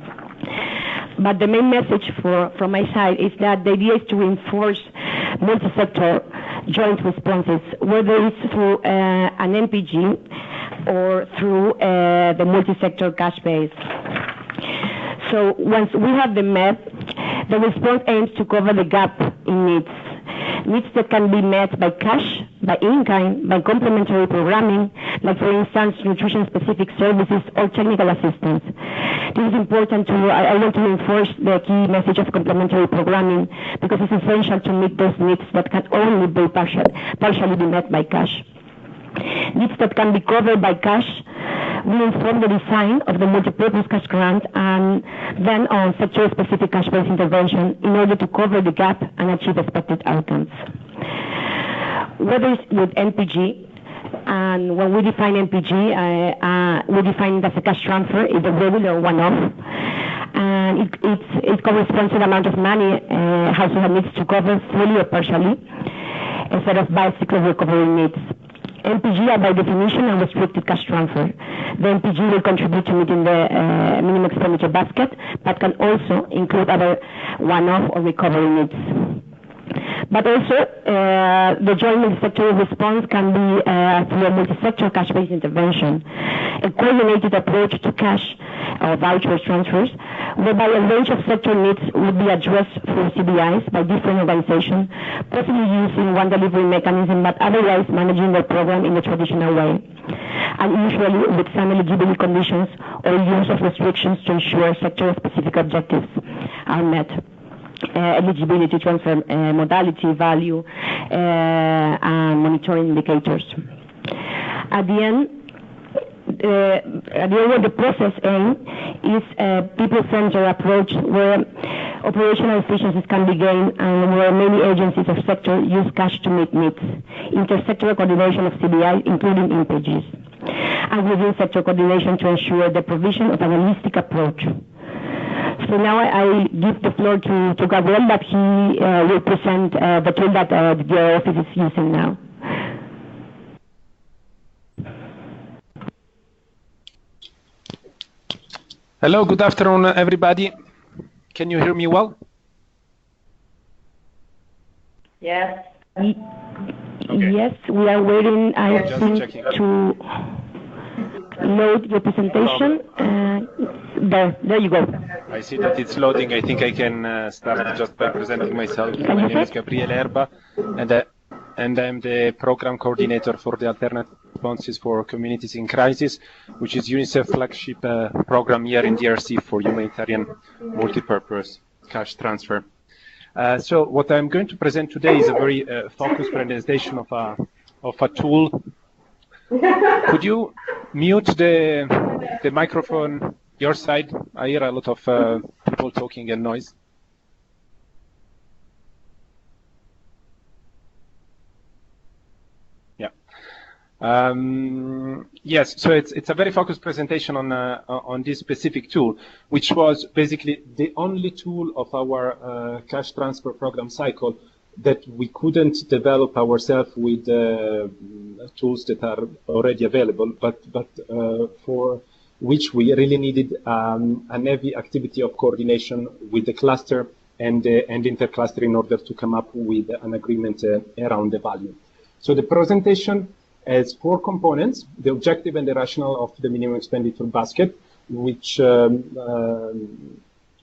But the main message from my side is that the idea is to reinforce multi-sector joint responses, whether it's through an MPG or through the multi-sector cash base. So So once we have them met, the response aims to cover the gap in needs that can be met by cash, by in-kind, by complementary programming, like for instance nutrition-specific services or technical assistance. This is important I want to reinforce the key message of complementary programming because it's essential to meet those needs that can only be partially be met by cash. Needs that can be covered by cash will inform the design of the multipurpose cash grant and then on sector-specific cash-based intervention in order to cover the gap and achieve expected outcomes. Whether it's with NPG, and when we define NPG, we define it as a cash transfer, it's a regular one-off, and it corresponds to the amount of money household needs to cover fully or partially, instead of bicycle recovery needs. NPG are by definition a restricted cash transfer. The NPG will contribute to meeting the minimum expenditure basket, but can also include other one-off or recovery needs. But also, the joint multi-sector response can be through a multi-sector cash-based intervention, a coordinated approach to cash or voucher transfers, whereby a range of sector needs will be addressed through CBIs by different organizations, possibly using one delivery mechanism, but otherwise managing their program in a traditional way, and usually with some eligibility conditions or use of restrictions to ensure sector-specific objectives are met. Eligibility, transfer modality, value, and monitoring indicators. At the end of the process aim is a people-centered approach where operational efficiencies can be gained and where many agencies of sector use cash to meet needs. Intersectoral coordination of CBI, including INPGs, and within sector coordination to ensure the provision of an holistic approach. So now I give the floor to Gabriel, that he will present the tool that the office is using now. Hello, good afternoon, everybody. Can you hear me well? Yes. Okay. Yes, we are waiting, I think, to load your presentation. There you go. I see that it's loading. I think I can start just by presenting myself. My name is Gabriele Erba, and I'm the program coordinator for the Alternative Responses for Communities in Crisis, which is UNICEF flagship program here in DRC for humanitarian multipurpose cash transfer. So what I'm going to present today is a very focused presentation of a tool. Could you mute the microphone your side? I hear a lot of people talking and noise. Yeah. Yes. So it's a very focused presentation on this specific tool, which was basically the only tool of our cash transfer program cycle that we couldn't develop ourselves with tools that are already available, but for which we really needed a heavy activity of coordination with the cluster and intercluster in order to come up with an agreement around the value. So the presentation has 4 components: the objective and the rationale of the minimum expenditure basket, which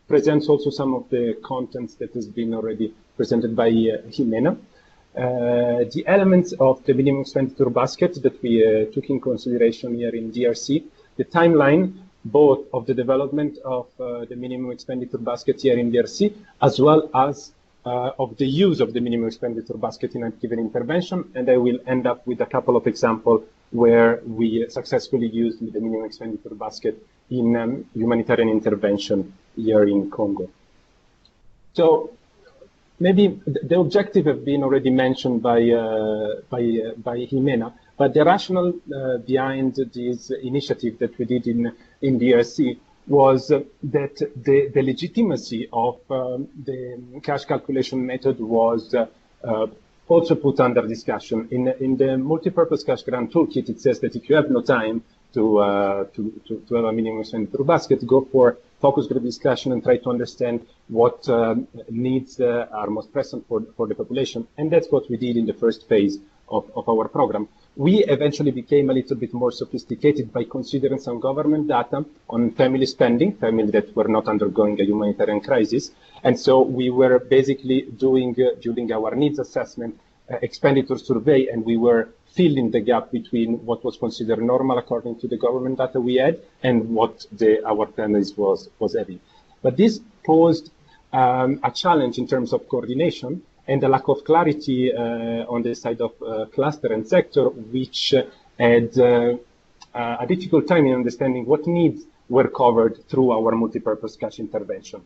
presents also some of the contents that has been already presented by Jimena. The elements of the minimum expenditure basket that we took in consideration here in DRC, the timeline both of the development of the minimum expenditure basket here in DRC, as well as of the use of the minimum expenditure basket in a given intervention, and I will end up with a couple of examples where we successfully used the minimum expenditure basket in humanitarian intervention here in Congo. So maybe the objective have been already mentioned by Jimena, but the rationale behind this initiative that we did in DRC was that the legitimacy of the cash calculation method was also put under discussion. In the multipurpose cash grant toolkit, it says that if you have no time to have a minimum expenditure basket, go for focus group discussion and try to understand what needs are most present for the population. And that's what we did in the first phase of our program. we eventually became a little bit more sophisticated by considering some government data on family spending, families that were not undergoing a humanitarian crisis. And so we were basically doing, during our needs assessment, expenditure survey, and we were filling the gap between what was considered normal according to the government data we had and what our families was having. But this posed a challenge in terms of coordination and a lack of clarity on the side of cluster and sector, which had a difficult time in understanding what needs were covered through our multipurpose cash intervention.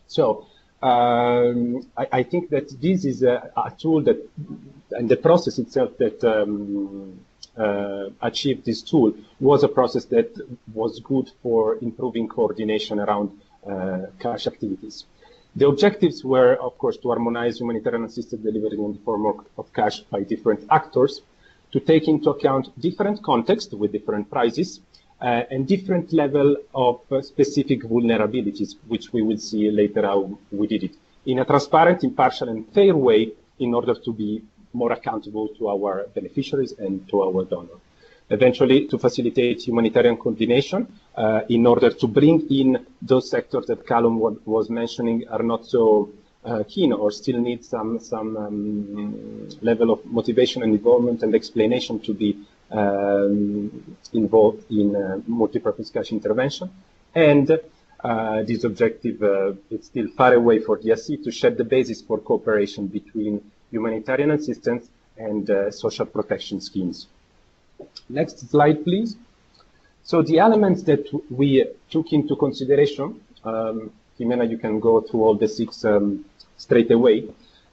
So I think that this is a tool that, and the process itself that achieved this tool was a process that was good for improving coordination around cash activities. The objectives were, of course, to harmonize humanitarian assistance delivery in the form of cash by different actors, to take into account different contexts with different prices, and different level of specific vulnerabilities, which we will see later how we did it, in a transparent, impartial, and fair way in order to be more accountable to our beneficiaries and to our donors. Eventually, to facilitate humanitarian coordination in order to bring in those sectors that Callum was mentioning are not so keen or still need some level of motivation and involvement and explanation to be involved in multipurpose cash intervention. And this objective is still far away for DRC to set the basis for cooperation between humanitarian assistance and social protection schemes. Next slide, please. So the elements that we took into consideration, Jimena, you can go through all the 6 straight away,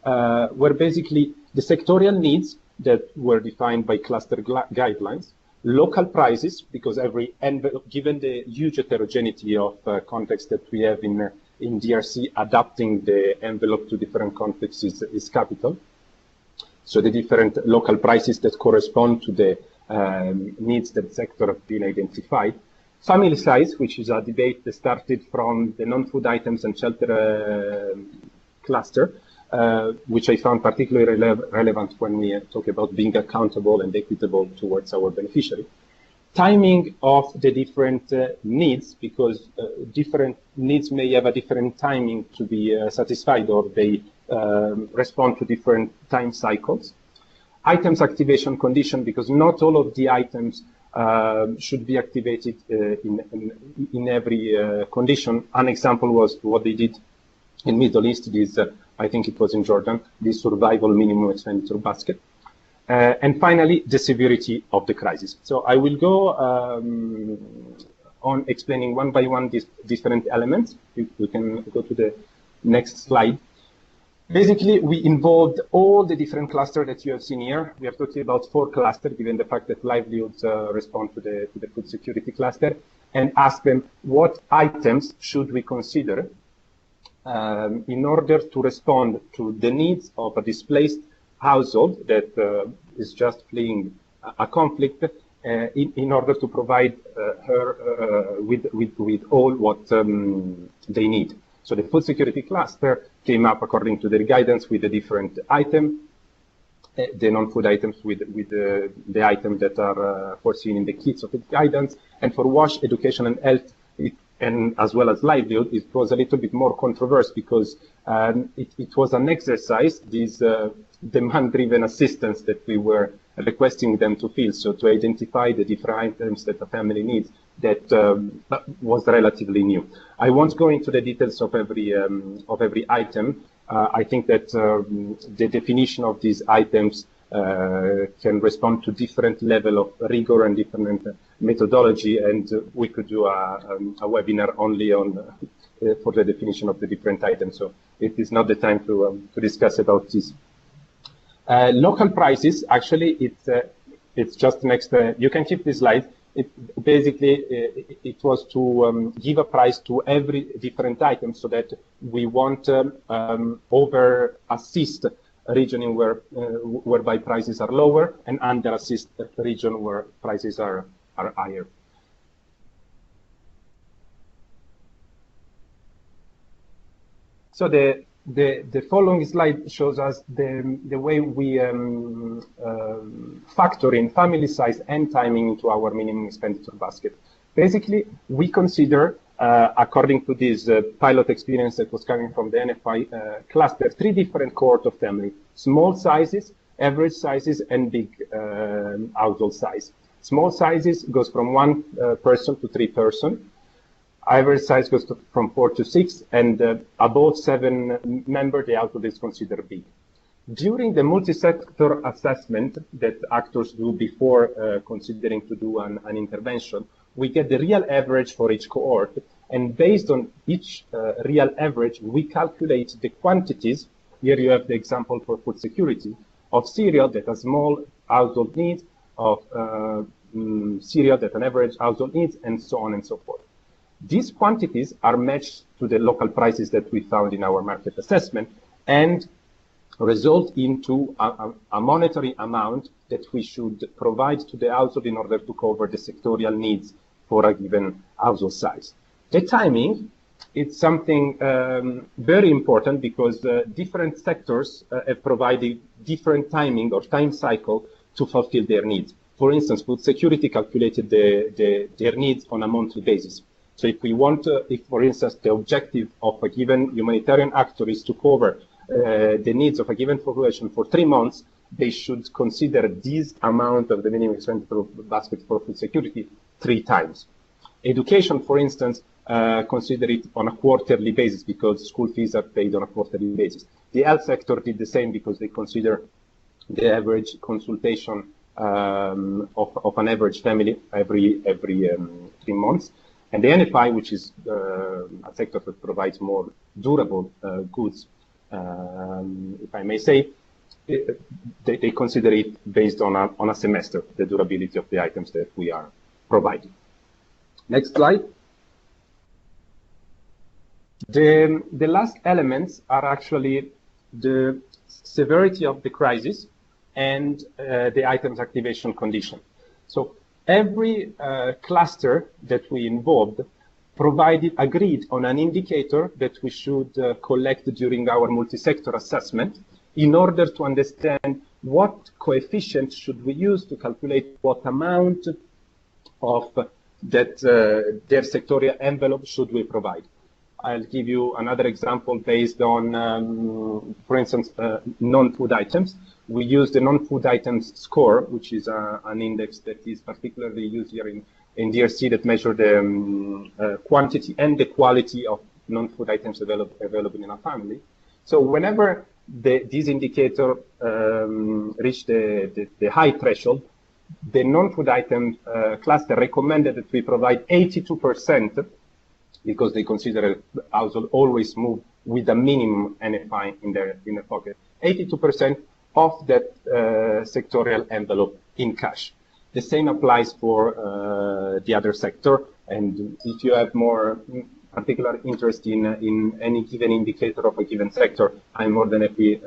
were basically the sectorial needs that were defined by cluster guidelines, local prices, because every envelope, given the huge heterogeneity of context that we have in DRC, adapting the envelope to different contexts is capital. So the different local prices that correspond to the needs that the sector have been identified. Family size, which is a debate that started from the non-food items and shelter cluster, which I found particularly relevant when we talk about being accountable and equitable towards our beneficiary. Timing of the different needs, because different needs may have a different timing to be satisfied, or they respond to different time cycles. Items activation condition, because not all of the items should be activated in every condition. An example was what they did in Middle East, this, I think it was in Jordan, the survival minimum expenditure basket. And finally, the severity of the crisis. So I will go on explaining one by one these different elements. We can go to the next slide. Basically, we involved all the different clusters that you have seen here. We are talking about 4 clusters, given the fact that livelihoods respond to the food security cluster, and ask them what items should we consider in order to respond to the needs of a displaced household that is just fleeing a conflict, in order to provide her with all what they need. So the food security cluster came up according to their guidance with the different item, the non-food items with the items that are foreseen in the kits of the guidance. And for WASH, education and health, and as well as livelihood, it was a little bit more controversial because it was an exercise, this demand-driven assistance that we were requesting them to fill, so to identify the different items that a family needs, that was relatively new. I won't go into the details of every item. I think that the definition of these items can respond to different level of rigor and different methodology, and we could do a webinar only on for the definition of the different items. So it is not the time to discuss about this. Local prices, actually, it's just next. You can keep this slide. It was to give a price to every different item, so that we won't over assist a region in whereby prices are lower, and under assist a region where prices are higher. So the The following slide shows us the way we factor in family size and timing into our minimum expenditure basket. Basically, we consider, according to this pilot experience that was coming from the NFI cluster, 3 different cohorts of family: small sizes, average sizes, and big household size. Small sizes goes from 1 person to 3 persons. Average size goes from 4 to 6, and above 7 members, the household is considered big. During the multi-sector assessment that actors do before considering to do an intervention, we get the real average for each cohort, and based on each real average, we calculate the quantities. Here you have the example for food security of cereal that a small household needs, of cereal that an average household needs, and so on and so forth. These quantities are matched to the local prices that we found in our market assessment and result into a monetary amount that we should provide to the household in order to cover the sectorial needs for a given household size. The timing, it's something very important because different sectors have provided different timing or time cycle to fulfill their needs. For instance, food security calculated their needs on a monthly basis. So if we want, if for instance, the objective of a given humanitarian actor is to cover the needs of a given population for 3 months, they should consider this amount of the minimum expenditure basket for food security 3 times. Education, for instance, consider it on a quarterly basis because school fees are paid on a quarterly basis. The health sector did the same because they consider the average consultation of an average family every 3 months. And the NFI, which is a sector that provides more durable goods, if I may say, they consider it based on a semester, the durability of the items that we are providing. Next slide. The last elements are actually the severity of the crisis and the items activation condition. So every cluster that we involved agreed on an indicator that we should collect during our multi-sector assessment in order to understand what coefficient should we use to calculate what amount of that their sectorial envelope should we provide. I'll give you another example based on, for instance, non-food items. We use the non-food items score, which is an index that is particularly used here in DRC that measure the quantity and the quality of non-food items available in a family. So whenever this indicator reached the high threshold, the non-food item cluster recommended that we provide 82% because they consider household always move with a minimum NFI in their pocket. 82% of that sectorial envelope in cash. The same applies for the other sector. And if you have more particular interest in any given indicator of a given sector, I'm more than happy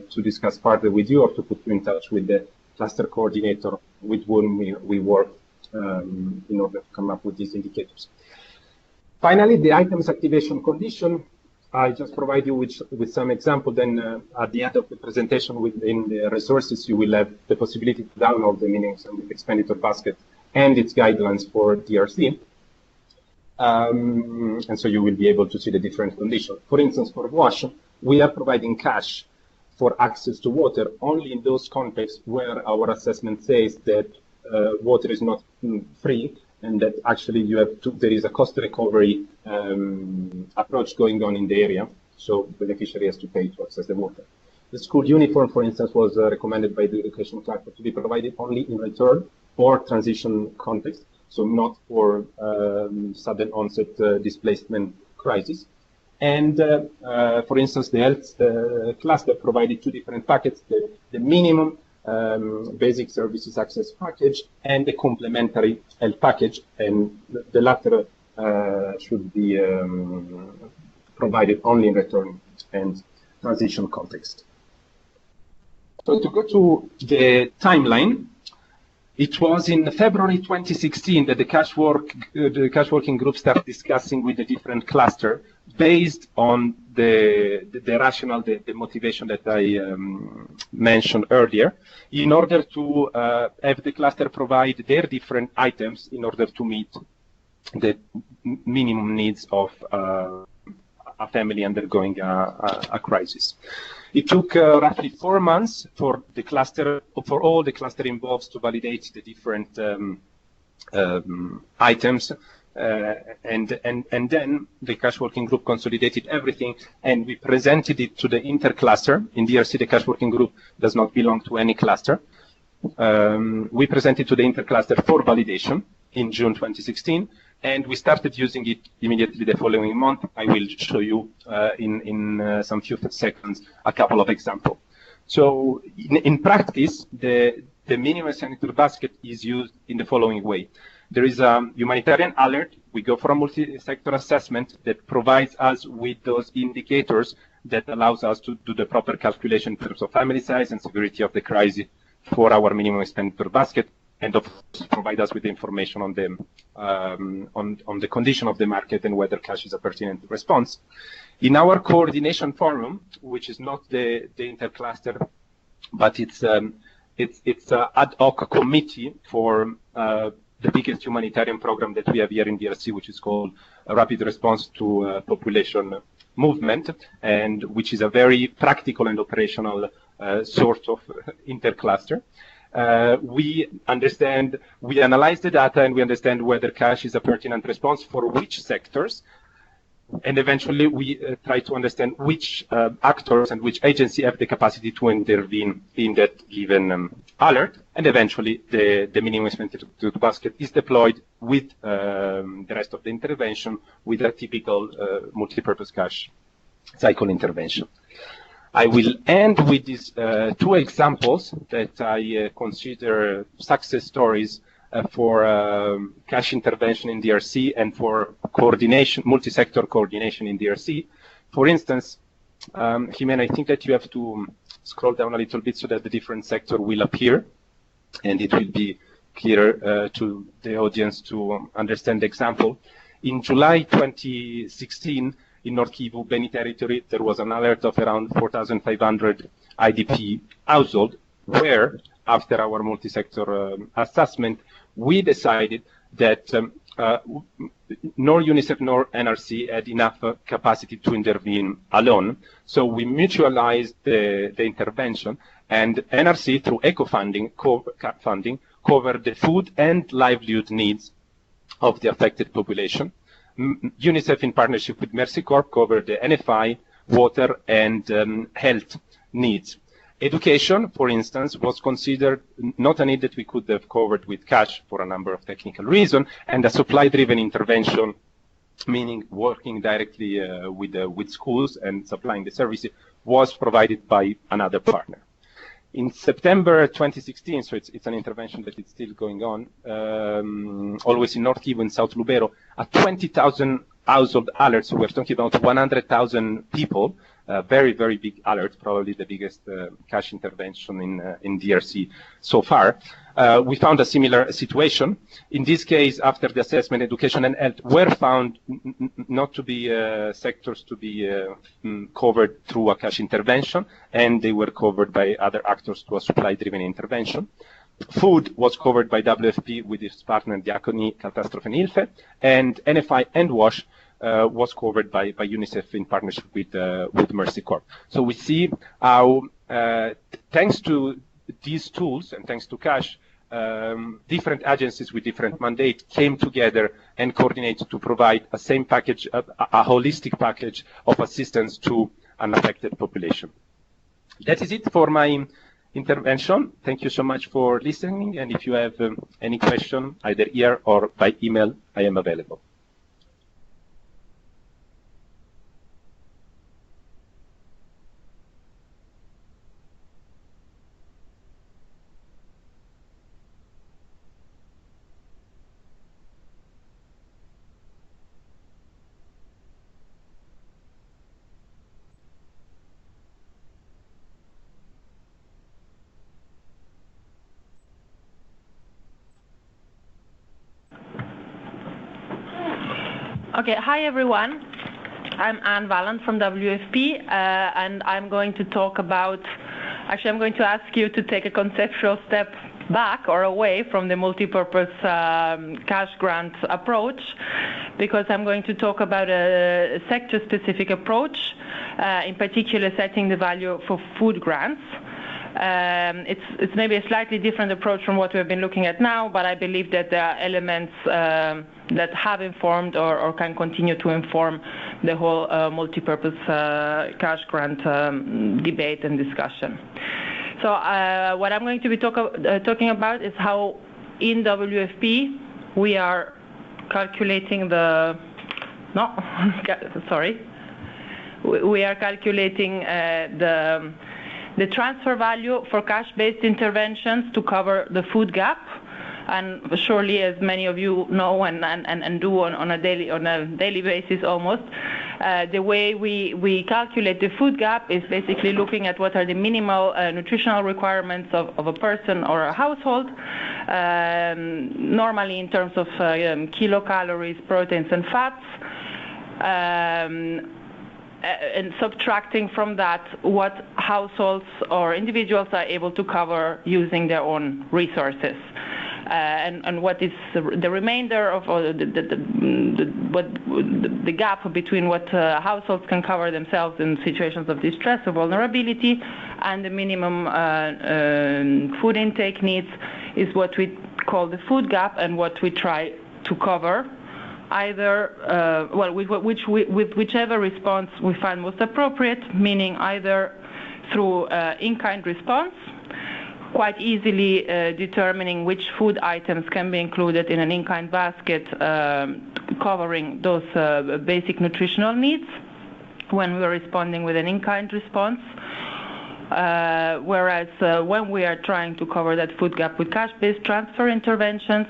to discuss further with you or to put you in touch with the cluster coordinator with whom we work in order to come up with these indicators. Finally, the items activation condition. I just provide you with some example. Then at the end of the presentation within the resources, you will have the possibility to download the minimum expenditure basket and its guidelines for DRC. And so you will be able to see the different conditions. For instance, for wash, we are providing cash for access to water only in those contexts where our assessment says that water is not free, and that actually there is a cost recovery approach going on in the area, so the beneficiary has to pay to access the water. The school uniform, for instance, was recommended by the education cluster to be provided only in return or transition context, so not for sudden onset displacement crisis. And for instance, the health cluster provided 2 different packets, the minimum basic services access package and the complementary health package, and the latter should be provided only in return and transition context. So to go to the timeline, it was in February 2016 that the cash working group started discussing with the different cluster based on the rationale, the motivation that I mentioned earlier, in order to have the cluster provide their different items in order to meet the minimum needs of a family undergoing a crisis. It took roughly 4 months for the cluster, for all the cluster involved to validate the different items, and then the cash working group consolidated everything, and we presented it to the intercluster. In DRC, the cash working group does not belong to any cluster. We presented to the intercluster for validation in June 2016, and we started using it immediately the following month. I will show you in some few seconds a couple of examples. So in practice, the minimum expenditure basket is used in the following way. There is a humanitarian alert. We go for a multi-sector assessment that provides us with those indicators that allows us to do the proper calculation in terms of family size and severity of the crisis for our minimum expenditure basket, and of course provide us with the information on the condition of the market and whether cash is a pertinent response. In our coordination forum, which is not the intercluster, but it's an ad hoc committee for the biggest humanitarian program that we have here in DRC, which is called a Rapid Response to Population Movement, and which is a very practical and operational sort of intercluster. We analyze the data, and we understand whether cash is a pertinent response for which sectors, and eventually we try to understand which actors and which agency have the capacity to intervene in that given alert, and eventually the minimum expenditure basket is deployed with the rest of the intervention with a typical multi-purpose cash cycle intervention. I will end with these two examples that I consider success stories for cash intervention in DRC and for coordination, multi-sector coordination in DRC. For instance, Jimena, I think that you have to scroll down a little bit so that the different sector will appear, and it will be clearer to the audience to understand the example. In July 2016, in North Kivu, Beni territory, there was an alert of around 4,500 IDP households, where, after our multi-sector assessment, we decided that nor UNICEF nor NRC had enough capacity to intervene alone. So we mutualized the intervention, and NRC, through eco funding, covered the food and livelihood needs of the affected population. UNICEF, in partnership with Mercy Corps, covered the NFI, water, and health needs. Education, for instance, was considered not a need that we could have covered with cash for a number of technical reasons, and a supply-driven intervention, meaning working directly with schools and supplying the services, was provided by another partner. In September 2016, so it's an intervention that is still going on, always in North Kivu, in South Lubero, a 20,000 household alerts. We're talking about 100,000 people. Very, very big alert, probably the biggest cash intervention in DRC so far. We found a similar situation. In this case, after the assessment, education and health were found not to be sectors to be covered through a cash intervention, and they were covered by other actors through a supply-driven intervention. Food was covered by WFP with its partner Diakoni, Catastrophe and ILFE, and NFI and WASH was covered by UNICEF in partnership with Mercy Corps. So we see how, thanks to these tools and thanks to cash, different agencies with different mandate came together and coordinated to provide a same package, a holistic package of assistance to an affected population. That is it for my intervention. Thank you so much for listening, and if you have any question, either here or by email, I am available. Okay, hi everyone. I'm Anne Valland from WFP, and I'm going to talk about, actually I'm going to ask you to take a conceptual step back or away from the multi-purpose cash grant approach, because I'm going to talk about a sector-specific approach, in particular setting the value for food grants. It's maybe a slightly different approach from what we've been looking at now, but I believe that there are elements that have informed or can continue to inform the whole multi-purpose cash grant debate and discussion. So what I'm going to be talking about is how in WFP we are calculating we are calculating the transfer value for cash-based interventions to cover the food gap. And surely, as many of you know and do on a daily basis almost, the way we calculate the food gap is basically looking at what are the minimal nutritional requirements of a person or a household, normally in terms of kilocalories, proteins, and fats, and subtracting from that what households or individuals are able to cover using their own resources. And what is the remainder of the gap between what households can cover themselves in situations of distress or vulnerability and the minimum food intake needs is what we call the food gap, and what we try to cover either with whichever response we find most appropriate, meaning either through in-kind response, quite easily determining which food items can be included in an in-kind basket covering those basic nutritional needs when we are responding with an in-kind response. Whereas when we are trying to cover that food gap with cash-based transfer interventions,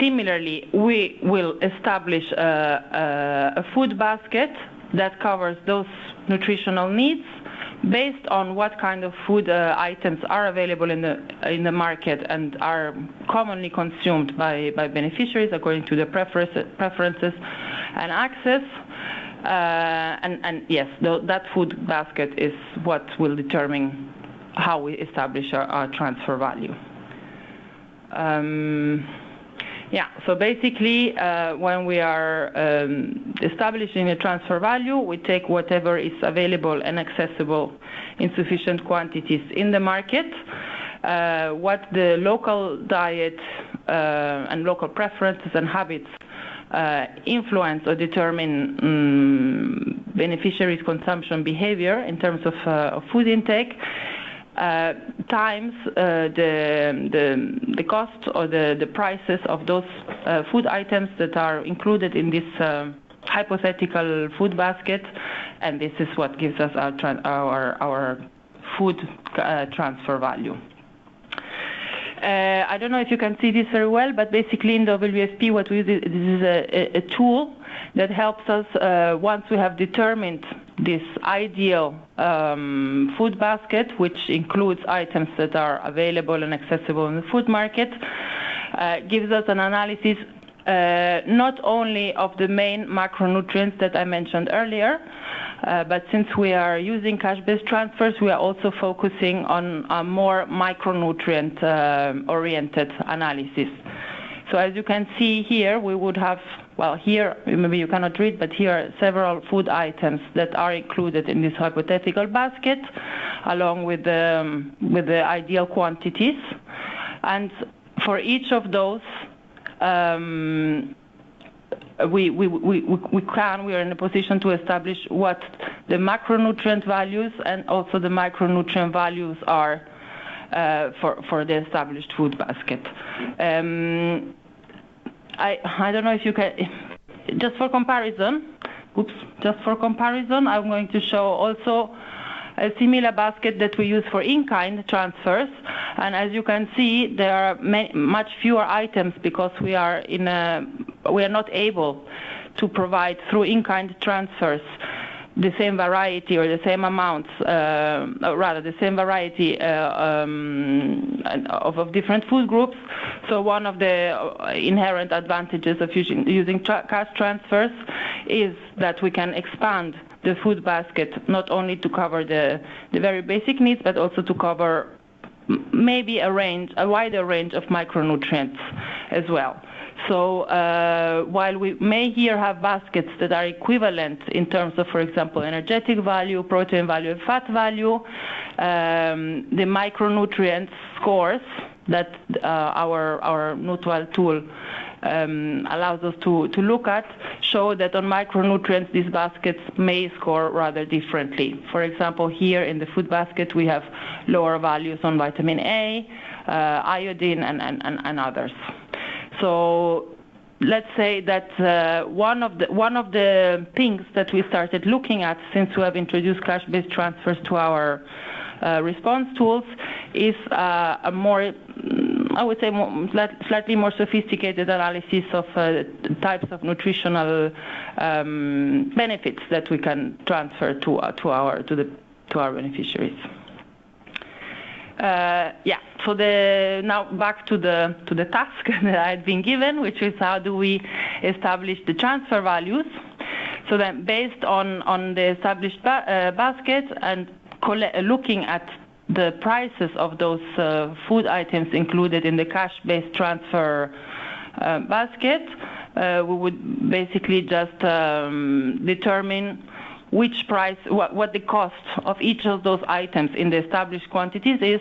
similarly, we will establish a food basket that covers those nutritional needs based on what kind of food items are available in the market and are commonly consumed by beneficiaries according to their preferences and access. And yes, that food basket is what will determine how we establish our transfer value. So basically, when we are establishing a transfer value, we take whatever is available and accessible in sufficient quantities in the market, what the local diet and local preferences and habits influence or determine beneficiaries' consumption behavior in terms of food intake, times the cost or the prices of those food items that are included in this hypothetical food basket, and this is what gives us our food transfer value. I don't know if you can see this very well, but basically in WFP what we use is a tool that helps us, once we have determined this ideal food basket, which includes items that are available and accessible in the food market, gives us an analysis not only of the main macronutrients that I mentioned earlier, but since we are using cash-based transfers, we are also focusing on a more micronutrient-oriented analysis. So as you can see here, we would have, well, here maybe you cannot read, but here are several food items that are included in this hypothetical basket, along with the ideal quantities. And for each of those, we are in a position to establish what the macronutrient values and also the micronutrient values are for the established food basket. I don't know if you can, just for comparison, I'm going to show also a similar basket that we use for in-kind transfers, and as you can see, there are much fewer items because we are not able to provide through in-kind transfers the same variety or the same amounts, rather the same variety of different food groups. So one of the inherent advantages of using cash transfers is that we can expand the food basket not only to cover the very basic needs, but also to cover maybe a wider range of micronutrients as well. So while we may here have baskets that are equivalent in terms of, for example, energetic value, protein value, and fat value, the micronutrient scores that our Nutual tool allows us to look at show that on micronutrients these baskets may score rather differently. For example, here in the food basket we have lower values on vitamin A, iodine, and others. So let's say that one of the things that we started looking at since we have introduced cash-based transfers to our response tools is a more, I would say, slightly more sophisticated analysis of types of nutritional benefits that we can transfer to our beneficiaries. So now back to the task that I had been given, which is how do we establish the transfer values. So then based on the established basket and looking at the prices of those food items included in the cash-based transfer basket, we would basically just determine which price, what the cost of each of those items in the established quantities is,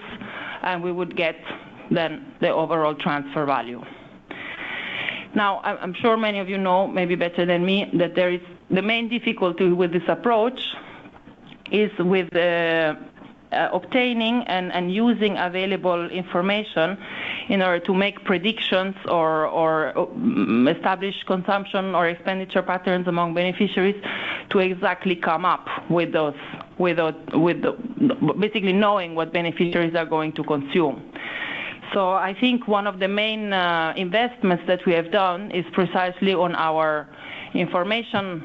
and we would get then the overall transfer value. Now, I'm sure many of you know, maybe better than me, that there is the main difficulty with this approach is with obtaining and using available information in order to make predictions or establish consumption or expenditure patterns among beneficiaries to exactly come up with those, basically knowing what beneficiaries are going to consume. So I think one of the main investments that we have done is precisely on our information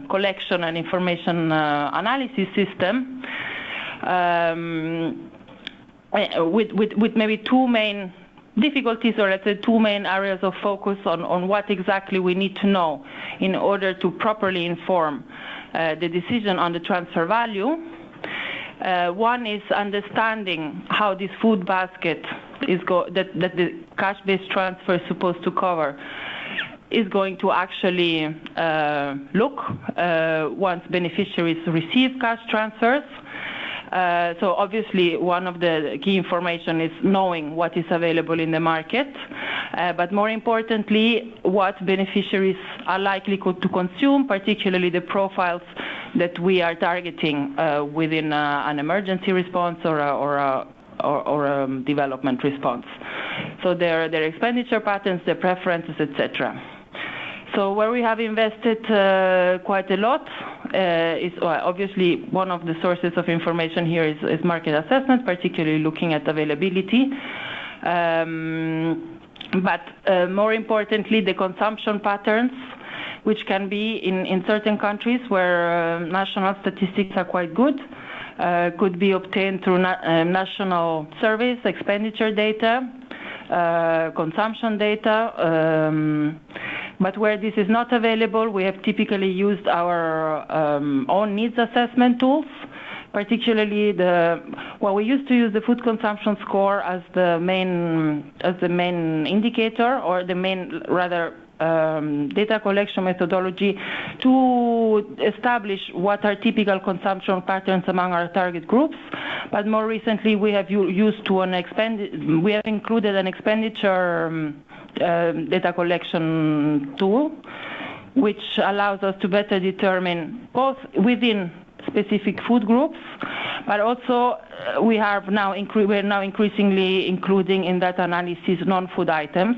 collection and information analysis system, with maybe two main difficulties, or let's say two main areas of focus on what exactly we need to know in order to properly inform the decision on the transfer value. One is understanding how this food basket is that the cash-based transfer is supposed to cover is going to actually look once beneficiaries receive cash transfers. So obviously one of the key information is knowing what is available in the market, but more importantly, what beneficiaries are likely to consume, particularly the profiles that we are targeting within an emergency response or a development response. So their expenditure patterns, their preferences, etc. So where we have invested quite a lot is obviously one of the sources of information here is market assessment, particularly looking at availability. But more importantly, the consumption patterns, which can be in certain countries where national statistics are quite good, could be obtained through national surveys, expenditure data, consumption data. But where this is not available, we have typically used our own needs assessment tools, particularly we used to use the food consumption score as the main indicator, or the main rather data collection methodology to establish what are typical consumption patterns among our target groups. But more recently, we have we have included an expenditure data collection tool, which allows us to better determine both within specific food groups, but also we are now increasingly including in that analysis non-food items,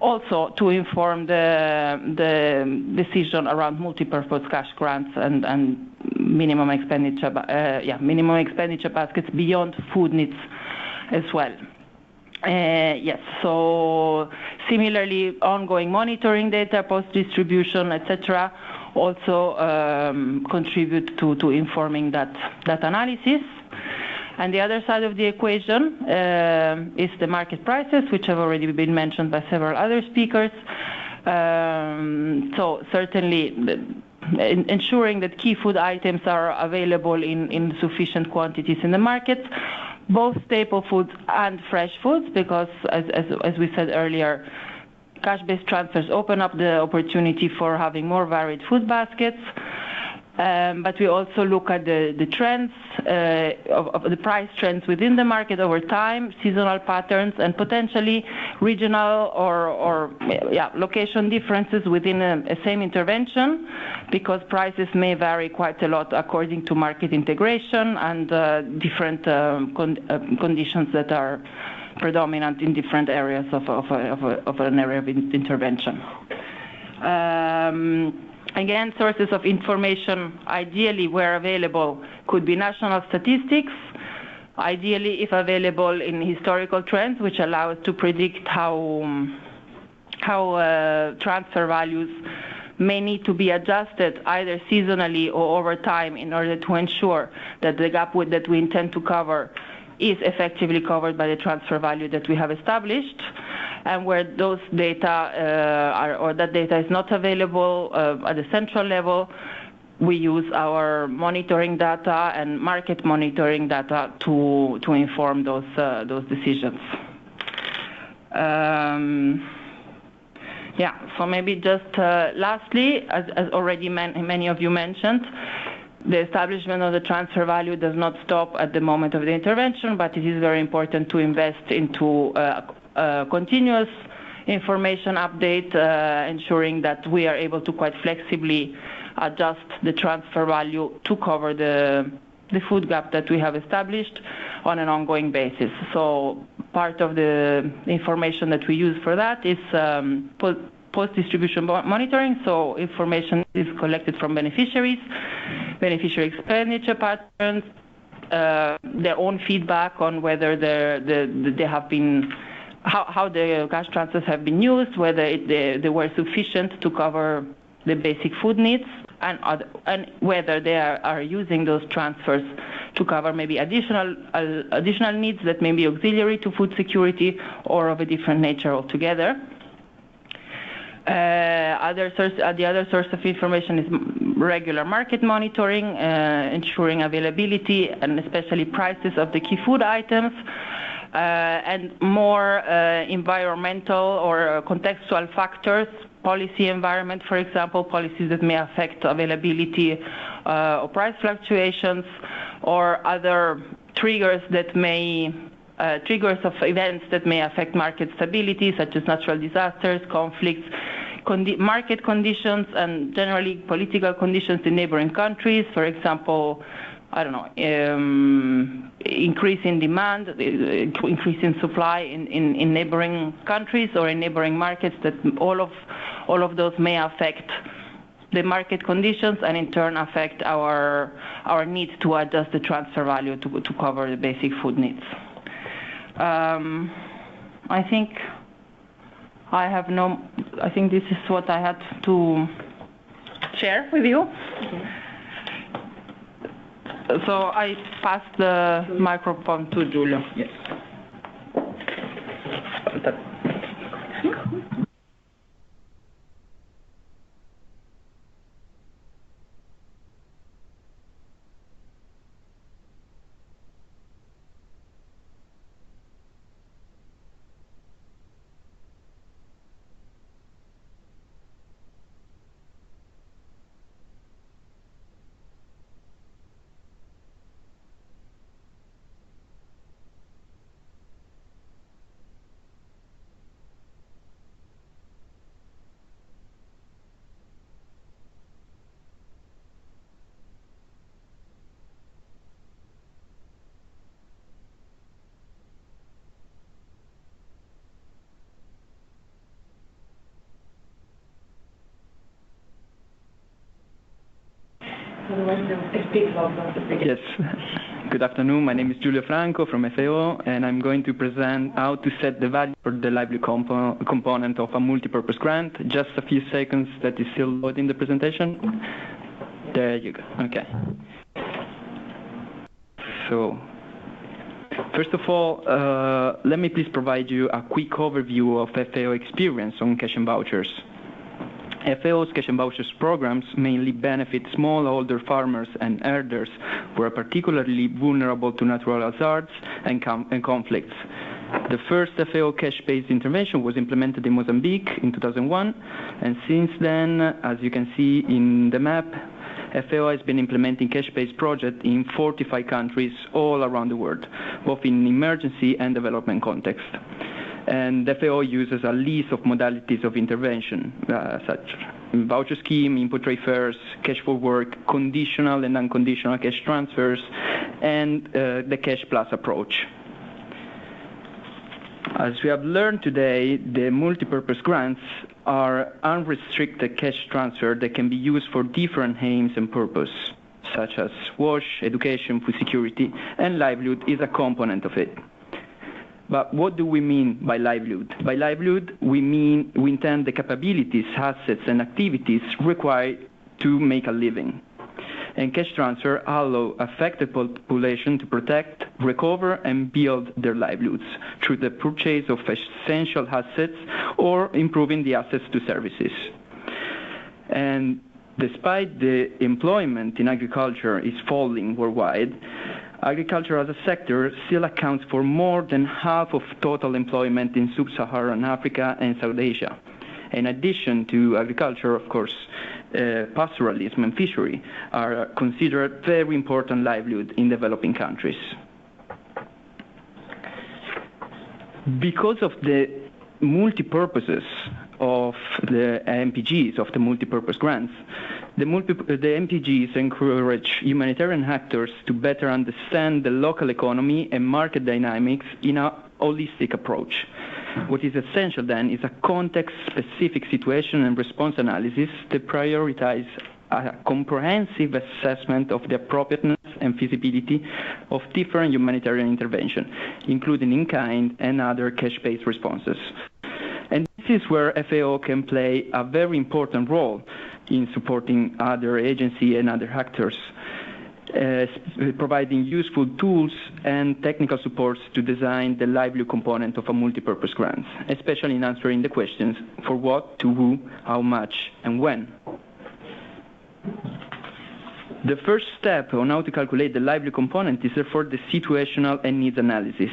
also to inform the decision around multi-purpose cash grants and minimum expenditure baskets beyond food needs as well. Yes, so similarly, ongoing monitoring data, post-distribution, etc., also contribute to informing that analysis. And the other side of the equation is the market prices, which have already been mentioned by several other speakers. So certainly ensuring that key food items are available in sufficient quantities in the market, both staple foods and fresh foods, because as we said earlier, cash-based transfers open up the opportunity for having more varied food baskets. But we also look at the trends of the price trends within the market over time, seasonal patterns, and potentially regional or location differences within a same intervention, because prices may vary quite a lot according to market integration and different conditions that are predominant in different areas of an area of intervention. Again, sources of information, ideally where available, could be national statistics, ideally if available in historical trends, which allow us to predict how transfer values may need to be adjusted either seasonally or over time in order to ensure that the gap that we intend to cover is effectively covered by the transfer value that we have established. And where those data or that data is not available at the central level, we use our monitoring data and market monitoring data to inform those decisions. So maybe just lastly, as already many of you mentioned, the establishment of the transfer value does not stop at the moment of the intervention, but it is very important to invest into continuous information update, ensuring that we are able to quite flexibly adjust the transfer value to cover the food gap that we have established on an ongoing basis. So part of the information that we use for that is post-distribution monitoring. So information is collected from beneficiaries, beneficiary expenditure patterns, their own feedback on whether they have been how the cash transfers have been used, whether they were sufficient to cover the basic food needs, and whether they are using those transfers to cover maybe additional needs that may be auxiliary to food security or of a different nature altogether. The other source of information is regular market monitoring, ensuring availability and especially prices of the key food items, and more environmental or contextual factors, policy environment, for example, policies that may affect availability or price fluctuations, or other triggers that may triggers of events that may affect market stability, such as natural disasters, conflicts, market conditions, and generally political conditions in neighboring countries. For example, increase in demand, increase in supply in neighboring countries or in neighboring markets. That all of those may affect the market conditions and in turn affect our need to adjust the transfer value to cover the basic food needs. I think this is what I had to share with you. So I pass the microphone to Giulio. Yes. Yes. Good afternoon. My name is Giulio Franco from FAO, and I'm going to present how to set the value for the livelihood component of a multipurpose grant. Just a few seconds, that is still loading the presentation. There you go. Okay. So, first of all, let me please provide you a quick overview of FAO experience on cash and vouchers. FAO's cash and vouchers programs mainly benefit smallholder farmers and herders who are particularly vulnerable to natural hazards and conflicts. The first FAO cash-based intervention was implemented in Mozambique in 2001, and since then, as you can see in the map, FAO has been implementing cash-based projects in 45 countries all around the world, both in emergency and development context. And FAO uses a list of modalities of intervention, such as voucher scheme, input trade fairs, cash for work, conditional and unconditional cash transfers, and the cash plus approach. As we have learned today, the multipurpose grants are unrestricted cash transfer that can be used for different aims and purpose, such as wash, education, food security, and livelihood is a component of it. But what do we mean by livelihood? By livelihood, we intend the capabilities, assets, and activities required to make a living. And cash transfer allow affected population to protect, recover, and build their livelihoods through the purchase of essential assets or improving the access to services. And despite the employment in agriculture is falling worldwide, agriculture as a sector still accounts for more than half of total employment in sub-Saharan Africa and South Asia. In addition to agriculture, of course, pastoralism and fishery are considered very important livelihood in developing countries. Because of the multi-purposes of the MPGs, of the multi-purpose grants, the MPGs encourage humanitarian actors to better understand the local economy and market dynamics in a holistic approach. What is essential then is a context-specific situation and response analysis that prioritize a comprehensive assessment of the appropriateness and feasibility of different humanitarian intervention, including in-kind and other cash-based responses. And this is where FAO can play a very important role in supporting other agencies and other actors, providing useful tools and technical supports to design the livelihood component of a multipurpose grant, especially in answering the questions for what, to who, how much, and when. The first step on how to calculate the livelihood component is therefore the situational and needs analysis.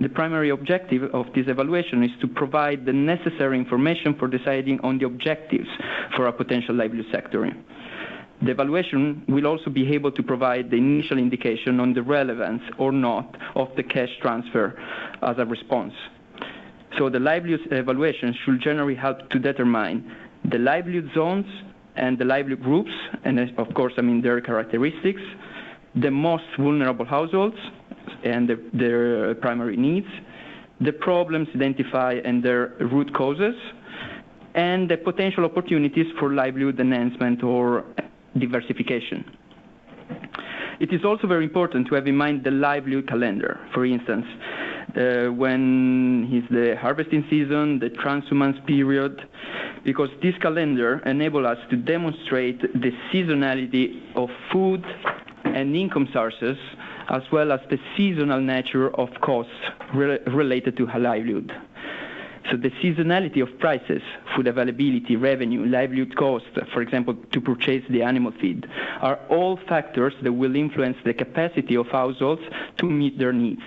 The primary objective of this evaluation is to provide the necessary information for deciding on the objectives for a potential livelihood sector. The evaluation will also be able to provide the initial indication on the relevance or not of the cash transfer as a response. So the livelihood evaluation should generally help to determine the livelihood zones and the livelihood groups, and of course, their characteristics, the most vulnerable households and their primary needs, the problems identified and their root causes, and the potential opportunities for livelihood enhancement or diversification. It is also very important to have in mind the livelihood calendar. For instance, when is the harvesting season, the transhumance period, because this calendar enables us to demonstrate the seasonality of food and income sources, as well as the seasonal nature of costs related to livelihood. So the seasonality of prices, food availability, revenue, livelihood costs, for example, to purchase the animal feed, are all factors that will influence the capacity of households to meet their needs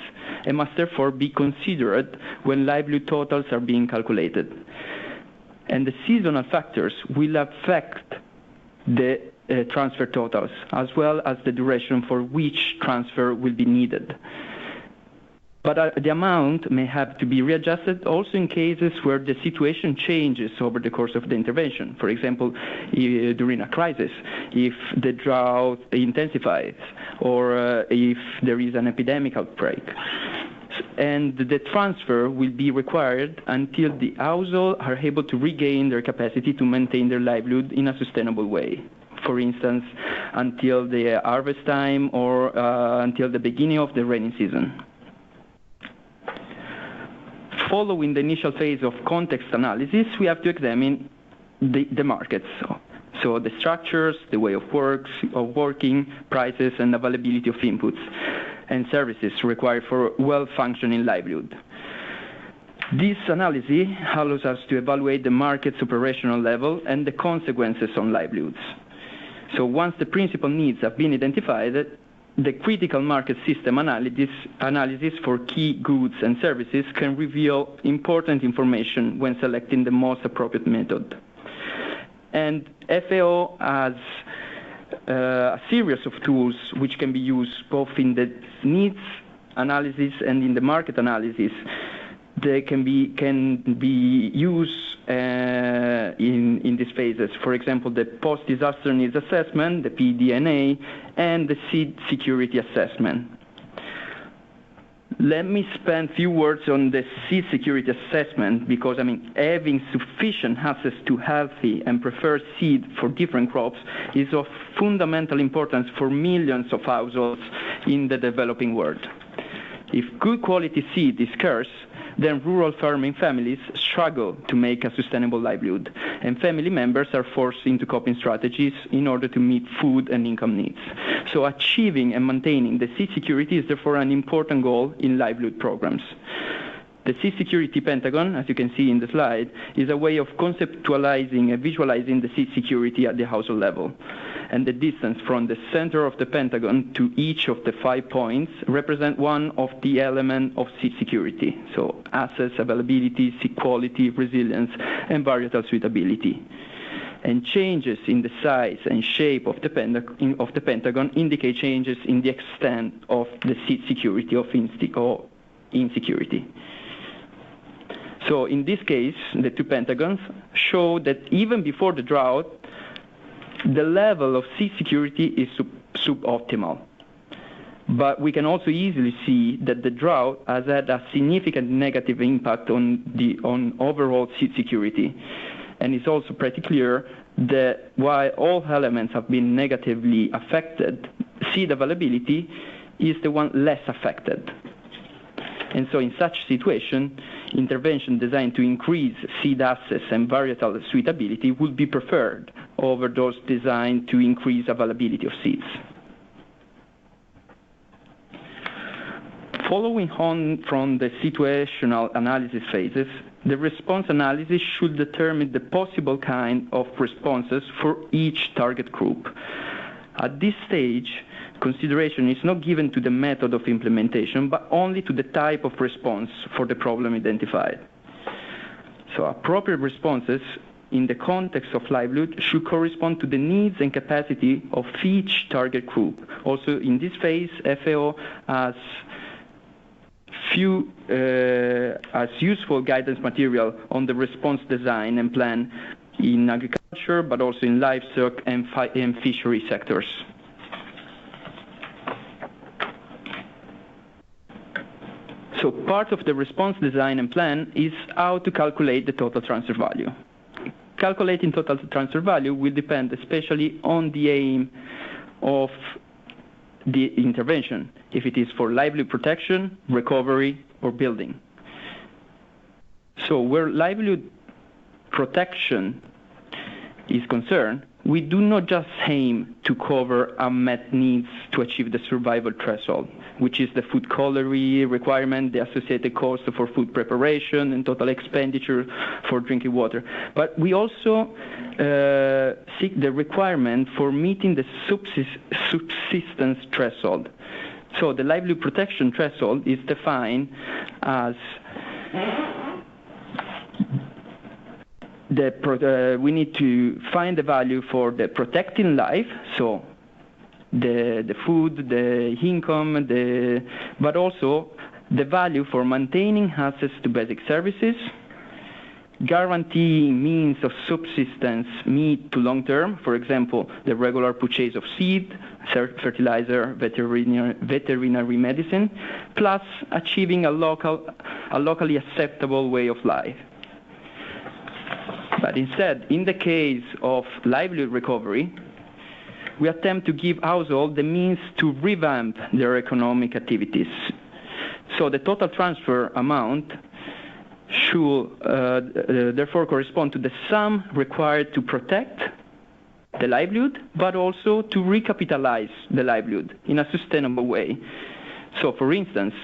and must therefore be considered when livelihood totals are being calculated. And the seasonal factors will affect the transfer totals, as well as the duration for which transfer will be needed. But the amount may have to be readjusted also in cases where the situation changes over the course of the intervention. For example, during a crisis, if the drought intensifies or if there is an epidemic outbreak. And the transfer will be required until the households are able to regain their capacity to maintain their livelihood in a sustainable way. For instance, until the harvest time or until the beginning of the rainy season. Following the initial phase of context analysis, we have to examine the markets. So the structures, the way of working, prices, and availability of inputs and services required for well-functioning livelihood. This analysis allows us to evaluate the market's operational level and the consequences on livelihoods. So once the principal needs have been identified, the critical market system analysis for key goods and services can reveal important information when selecting the most appropriate method. And FAO has a series of tools which can be used both in the needs analysis and in the market analysis. They can be used in these phases. For example, the post-disaster needs assessment, the PDNA, and the seed security assessment. Let me spend a few words on the seed security assessment because, having sufficient access to healthy and preferred seed for different crops is of fundamental importance for millions of households in the developing world. If good quality seed is scarce, then rural farming families struggle to make a sustainable livelihood, and family members are forced into coping strategies in order to meet food and income needs. So achieving and maintaining the seed security is therefore an important goal in livelihood programs. The seed security pentagon, as you can see in the slide, is a way of conceptualizing and visualizing the seed security at the household level. And the distance from the center of the pentagon to each of the 5 points represent one of the elements of seed security. So access, availability, seed quality, resilience, and varietal suitability. And changes in the size and shape of the pentagon indicate changes in the extent of the seed security or insecurity. So in this case, the two pentagons show that even before the drought, the level of seed security is suboptimal. But we can also easily see that the drought has had a significant negative impact on overall seed security. And it's also pretty clear that while all elements have been negatively affected, seed availability is the one less affected. And so in such situation, intervention designed to increase seed access and varietal suitability would be preferred over those designed to increase availability of seeds. Following on from the situational analysis phases, the response analysis should determine the possible kind of responses for each target group. At this stage, consideration is not given to the method of implementation, but only to the type of response for the problem identified. So appropriate responses in the context of livelihood should correspond to the needs and capacity of each target group. Also, in this phase, FAO has useful guidance material on the response design and plan in agriculture, but also in livestock and fishery sectors. So part of the response design and plan is how to calculate the total transfer value. Calculating total transfer value will depend especially on the aim of the intervention, if it is for livelihood protection, recovery, or building. So where livelihood protection is concerned, we do not just aim to cover unmet needs to achieve the survival threshold, which is the food calorie requirement, the associated cost for food preparation, and total expenditure for drinking water. But we also seek the requirement for meeting the subsistence threshold. So the livelihood protection threshold is defined as we need to find the value for the protecting life, so the food, the income, but also the value for maintaining access to basic services, guaranteeing means of subsistence mid to long term, for example, the regular purchase of seed, fertilizer, veterinary medicine, plus achieving a locally acceptable way of life. But instead, in the case of livelihood recovery, we attempt to give households the means to revamp their economic activities. So the total transfer amount should therefore correspond to the sum required to protect the livelihood, but also to recapitalize the livelihood in a sustainable way. So, for instance,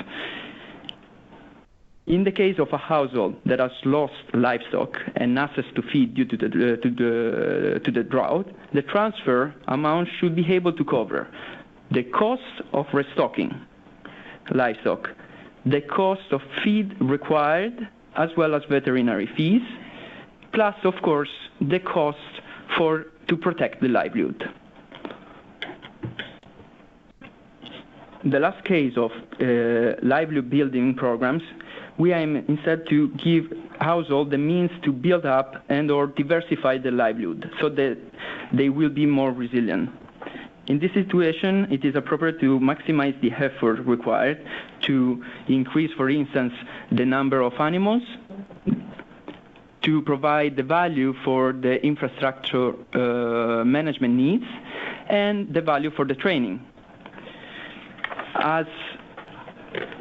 in the case of a household that has lost livestock and assets to feed due to the drought, the transfer amount should be able to cover the cost of restocking livestock, the cost of feed required, as well as veterinary fees, plus, of course, the cost to protect the livelihood. The last case of livelihood building programs, we aim instead to give households the means to build up and or diversify their livelihood so that they will be more resilient. In this situation, it is appropriate to maximize the effort required to increase, for instance, the number of animals, to provide the value for the infrastructure management needs, and the value for the training.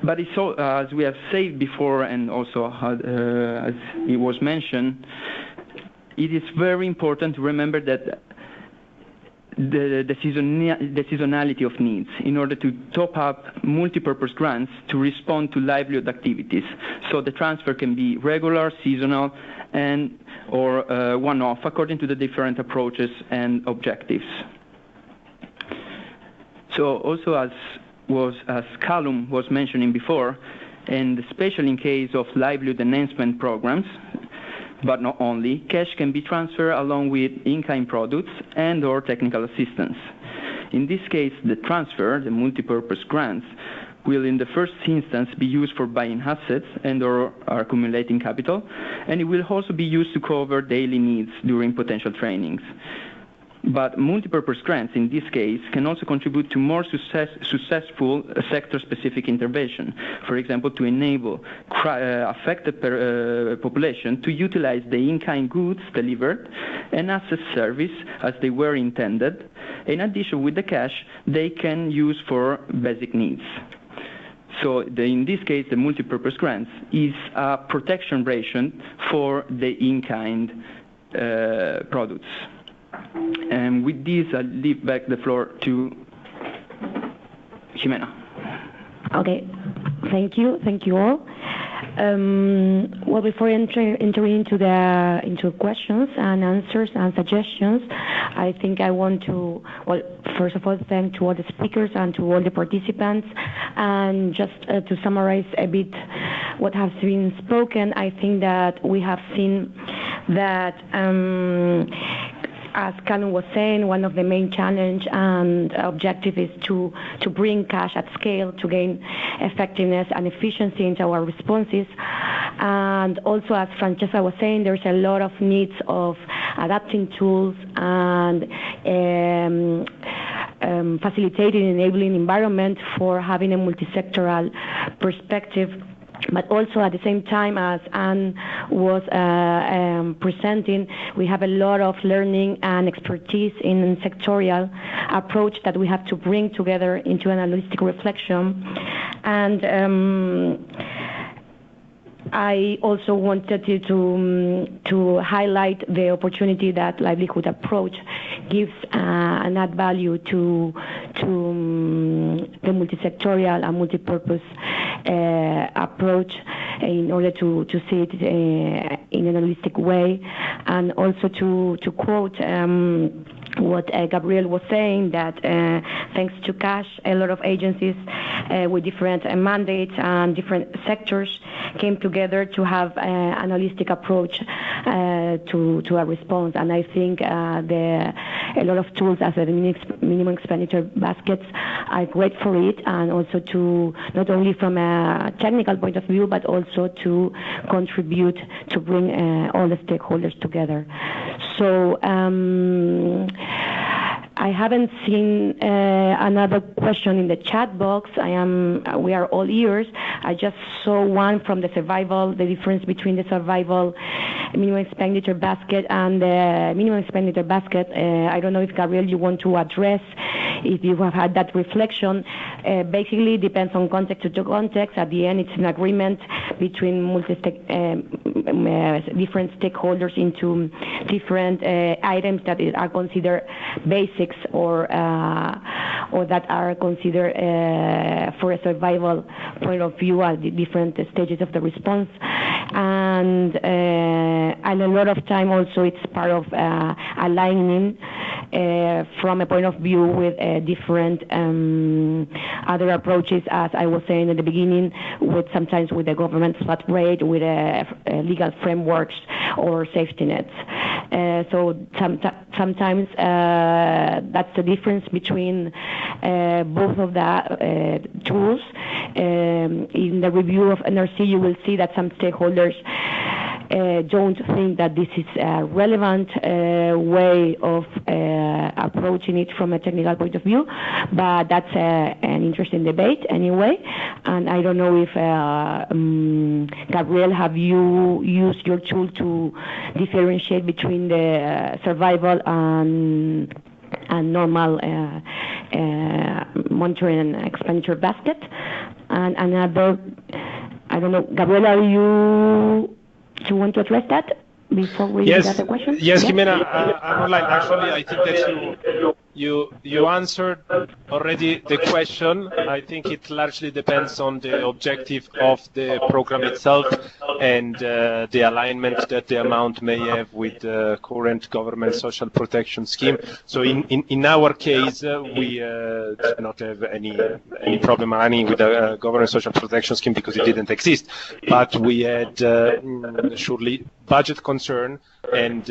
But it's so, as we have said before, and also as it was mentioned, it is very important to remember that the seasonality of needs in order to top up multi-purpose grants to respond to livelihood activities. So the transfer can be regular, seasonal, or one-off according to the different approaches and objectives. So also as Callum was mentioning before, and especially in case of livelihood enhancement programs, but not only, cash can be transferred along with in-kind products and or technical assistance. In this case, the transfer, the multi-purpose grants, will in the first instance be used for buying assets and or accumulating capital, and it will also be used to cover daily needs during potential trainings. But multipurpose grants, in this case, can also contribute to more successful sector-specific intervention. For example, to enable affected population to utilize the in-kind goods delivered and access service as they were intended. In addition, with the cash, they can use for basic needs. So in this case, the multipurpose grants is a protection ration for the in-kind products. And with this, I'll leave back the floor to Jimena. Okay, thank you all. Well, before entering into questions and answers and suggestions, I think I want to, well, first of all, thank to all the speakers and to all the participants. And just to summarize a bit what has been spoken, I think that we have seen that as Callum was saying, one of the main challenge and objective is to bring cash at scale to gain effectiveness and efficiency into our responses. And also, as Francesca was saying, there's a lot of needs of adapting tools and facilitating, enabling environment for having a multisectoral perspective. But also at the same time, as Anne was presenting, we have a lot of learning and expertise in sectorial approach that we have to bring together into an holistic reflection. And I also wanted to highlight the opportunity that livelihood approach gives and add value to the multisectorial and multipurpose approach in order to see it in an holistic way, and also to quote what Gabriel was saying, that thanks to cash, a lot of agencies with different mandates and different sectors came together to have an holistic approach to a response. And I think a lot of tools as a minimum expenditure baskets are great for it, and also to not only from a technical point of view, but also to contribute to bring all the stakeholders together. So I haven't seen another question in the chat box. We are all ears. I just saw one from the survival, the difference between the survival minimum expenditure basket and the minimum expenditure basket. I don't know if, Gabriel, you want to address if you have had that reflection. Basically, it depends on context to context. At the end, it's an agreement between different stakeholders into different items that are considered basics or that are considered for a survival point of view at the different stages of the response. And a lot of time also it's part of aligning from a point of view with different other approaches, as I was saying at the beginning, sometimes with the government flat rate, with legal frameworks or safety nets. So sometimes that's the difference between both of the tools. In the review of NRC, you will see that some stakeholders don't think that this is a relevant way of approaching it from a technical point of view, but that's an interesting debate anyway. And I don't know if, Gabriel, have you used your tool to differentiate between the survival and normal monitoring and expenditure basket? And another, I don't know, Gabriel, do you want to address that before we get the question? Yes, Jimena, I'm online. Actually, I think that you answered already the question. I think it largely depends on the objective of the program itself and the alignment that the amount may have with the current government social protection scheme. So in our case, we did not have any problem aligning with the government social protection scheme because it didn't exist. But we had surely budget concern and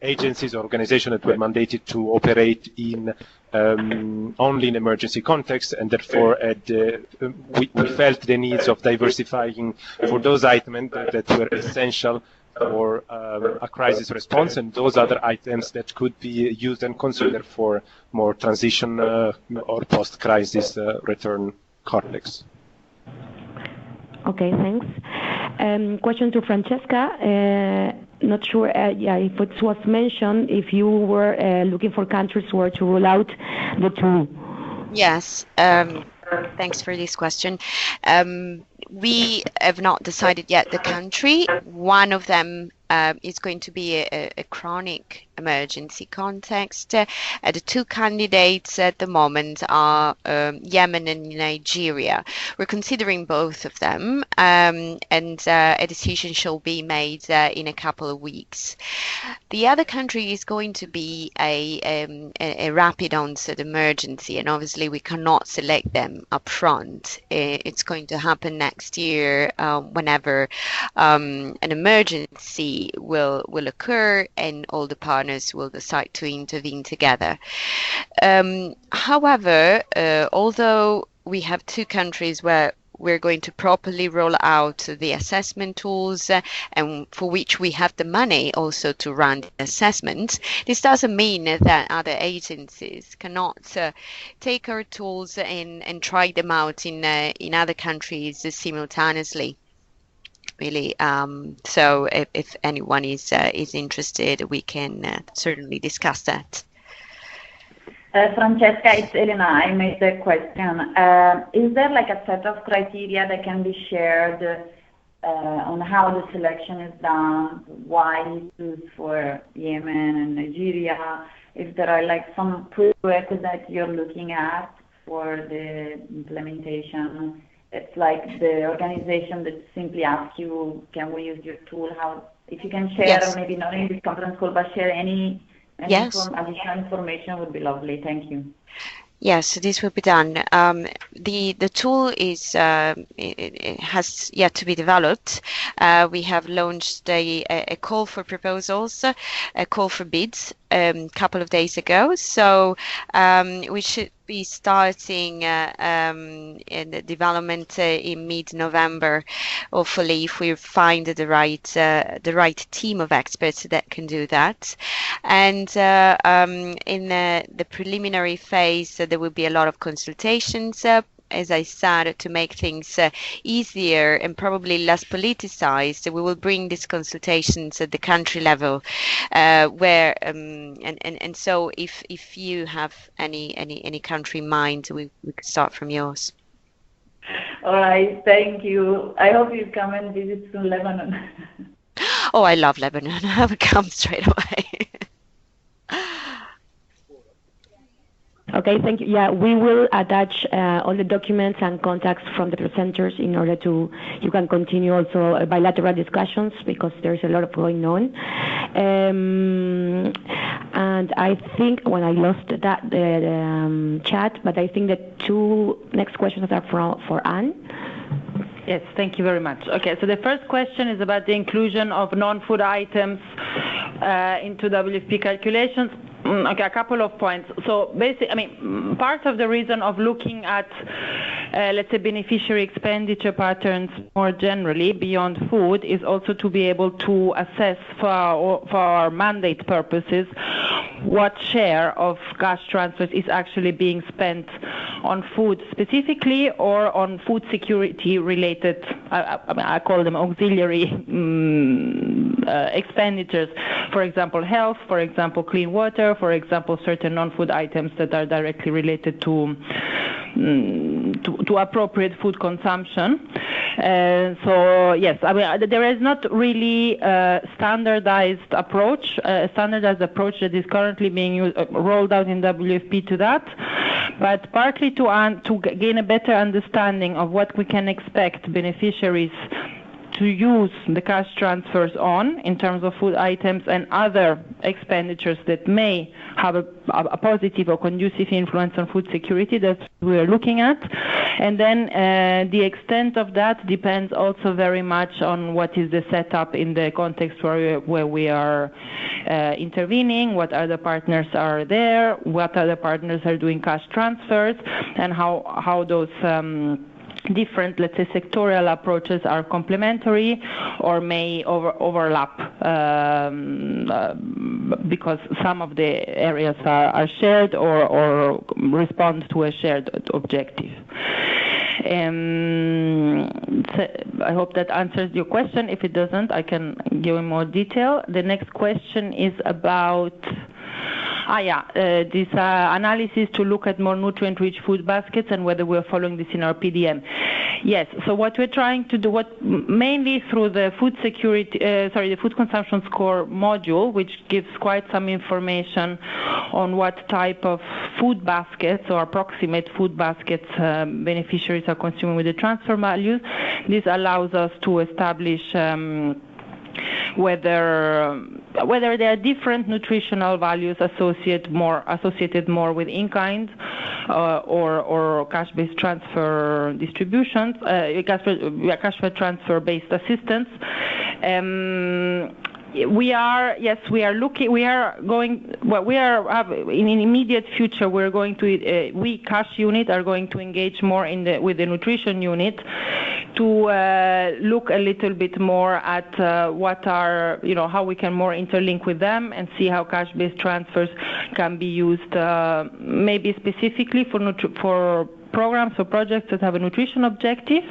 agencies or organizations that were mandated to operate in only in emergency context, and therefore we felt the needs of diversifying for those items that were essential for a crisis response, and those other items that could be used and considered for more transition or post-crisis return context. Okay, thanks. Question to Francesca. Not sure if it was mentioned, if you were looking for countries where to roll out the tool. Yes, thanks for this question. We have not decided yet the country. One of them is going to be a chronic emergency context. The two candidates at the moment are Yemen and Nigeria. We're considering both of them, and a decision shall be made in a couple of weeks. The other country is going to be a rapid onset emergency, and obviously we cannot select them up front. It's going to happen next year whenever an emergency will occur and all the partners will decide to intervene together. However, although we have two countries where we're going to properly roll out the assessment tools and for which we have the money also to run the assessments, this doesn't mean that other agencies cannot take our tools and try them out in other countries simultaneously. Really, so if anyone is interested, we can certainly discuss that. Francesca, it's Elena. I made the question. Is there like a set of criteria that can be shared on how the selection is done, why you choose for Yemen and Nigeria, if there are like some prerequisites that you're looking at for the implementation? It's like the organization that simply asks you, can we use your tool? How, if you can share, yes. Maybe not in this conference call, but share any yes. Additional information would be lovely. Thank you. Yes, this will be done. The tool is it has yet to be developed. We have launched a call for proposals, a call for bids couple of days ago. So we should be starting in the development in mid-November, hopefully, if we find the right team of experts that can do that. And in the preliminary phase, there will be a lot of consultations, as I said, to make things easier and probably less politicized. We will bring these consultations at the country level, where and so if you have any country in mind, we could start from yours. All right, thank you. I hope you come and visit soon Lebanon. Oh, I love Lebanon. I will come straight away. Okay, thank you. Yeah, we will attach all the documents and contacts from the presenters in order to, you can continue also bilateral discussions because there's a lot of going on. And I think, when I lost that chat, but I think the two next questions are for Anne. Yes, thank you very much. Okay, so the first question is about the inclusion of non-food items into WFP calculations. Okay, a couple of points. So basically, I mean, part of the reason of looking at, let's say, beneficiary expenditure patterns more generally beyond food is also to be able to assess for our mandate purposes what share of cash transfers is actually being spent on food specifically or on food security related, I call them auxiliary expenditures. For example, health, for example, clean water, for example, certain non-food items that are directly related to appropriate food consumption. So yes, I mean, there is not really a standardized approach that is currently being rolled out in WFP to that, but partly to gain a better understanding of what we can expect beneficiaries to use the cash transfers on in terms of food items and other expenditures that may have a positive or conducive influence on food security that we are looking at. And then the extent of that depends also very much on what is the setup in the context where we are intervening, what other partners are there, what other partners are doing cash transfers, and how those different, let's say, sectorial approaches are complementary or may overlap because some of the areas are shared or respond to a shared objective. So I hope that answers your question. If it doesn't, I can give in more detail. The next question is about this analysis to look at more nutrient-rich food baskets and whether we're following this in our PDM. Yes, so what we're trying to do, mainly through the food security, the food consumption score module, which gives quite some information on what type of food baskets or approximate food baskets beneficiaries are consuming with the transfer values. This allows us to establish whether there are different nutritional values associated more with in-kind or cash-based transfer distributions, cash transfer-based assistance. We are going in immediate future. We're going to we cash unit are going to engage more with the nutrition unit to look a little bit more at what are, how we can more interlink with them and see how cash-based transfers can be used maybe specifically for programs or projects that have a nutrition objective.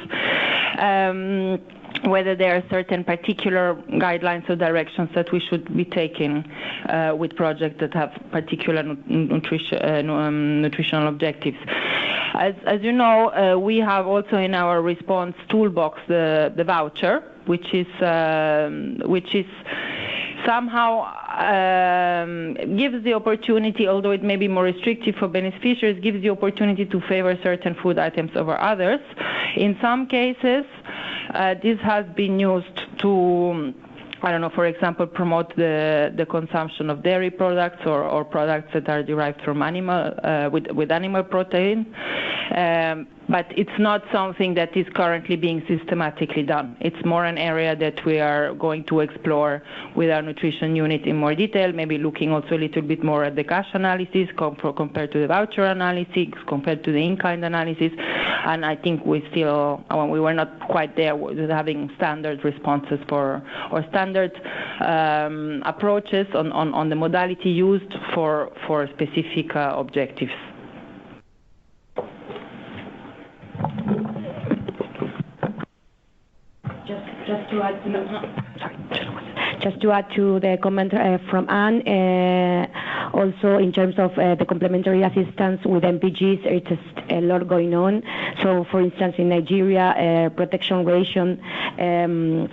Whether there are certain particular guidelines or directions that we should be taking with projects that have particular nutritional objectives. As you know, we have also in our response toolbox the voucher, which is somehow gives the opportunity, although it may be more restrictive for beneficiaries, gives the opportunity to favor certain food items over others. In some cases, this has been used to I don't know, for example, promote the consumption of dairy products or products that are derived from animal with animal protein. But it's not something that is currently being systematically done. It's more an area that we are going to explore with our nutrition unit in more detail, maybe looking also a little bit more at the cash analysis compared to the voucher analysis, compared to the in-kind analysis. And I think we were not quite there with having standard responses or standard approaches on the modality used for specific objectives. Just to add to the comment from Anne, also in terms of the complementary assistance with MPGs, it's a lot going on. So, for instance, in Nigeria, protection ration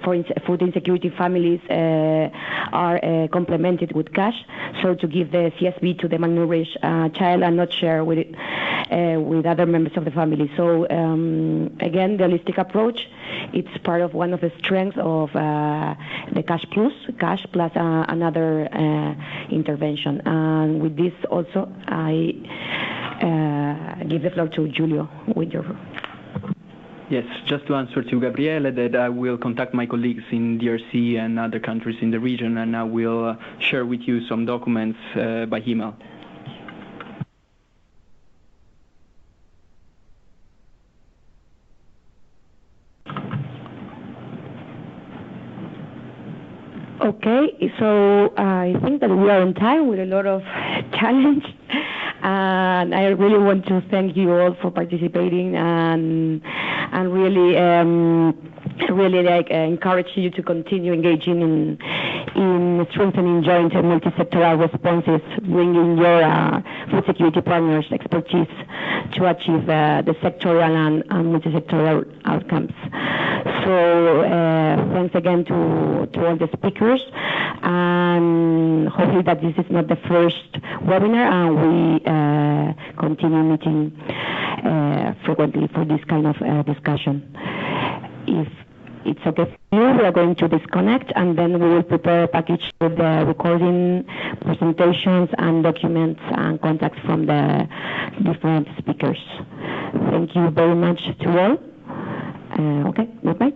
for food insecurity families are complemented with cash. So to give the CSB to the malnourished child and not share with other members of the family. So again, the holistic approach, it's part of one of the strengths of the cash plus another intervention. And with this also, I give the floor to Giulio with your. Yes, just to answer to Gabriele, that I will contact my colleagues in DRC and other countries in the region, and I will share with you some documents by email. Okay, so I think that we are on time with a lot of challenge, and I really want to thank you all for participating and really encourage you to continue engaging in strengthening joint and multisectoral responses, bringing your food security partners' expertise to achieve the sectoral and multisectoral outcomes. So thanks again to all the speakers, and hopefully that this is not the first webinar, and we continue meeting frequently for this kind of discussion. If it's okay for you, we are going to disconnect, and then we will prepare a package with the recording, presentations, and documents and contacts from the different speakers. Thank you very much to all. Okay, goodbye.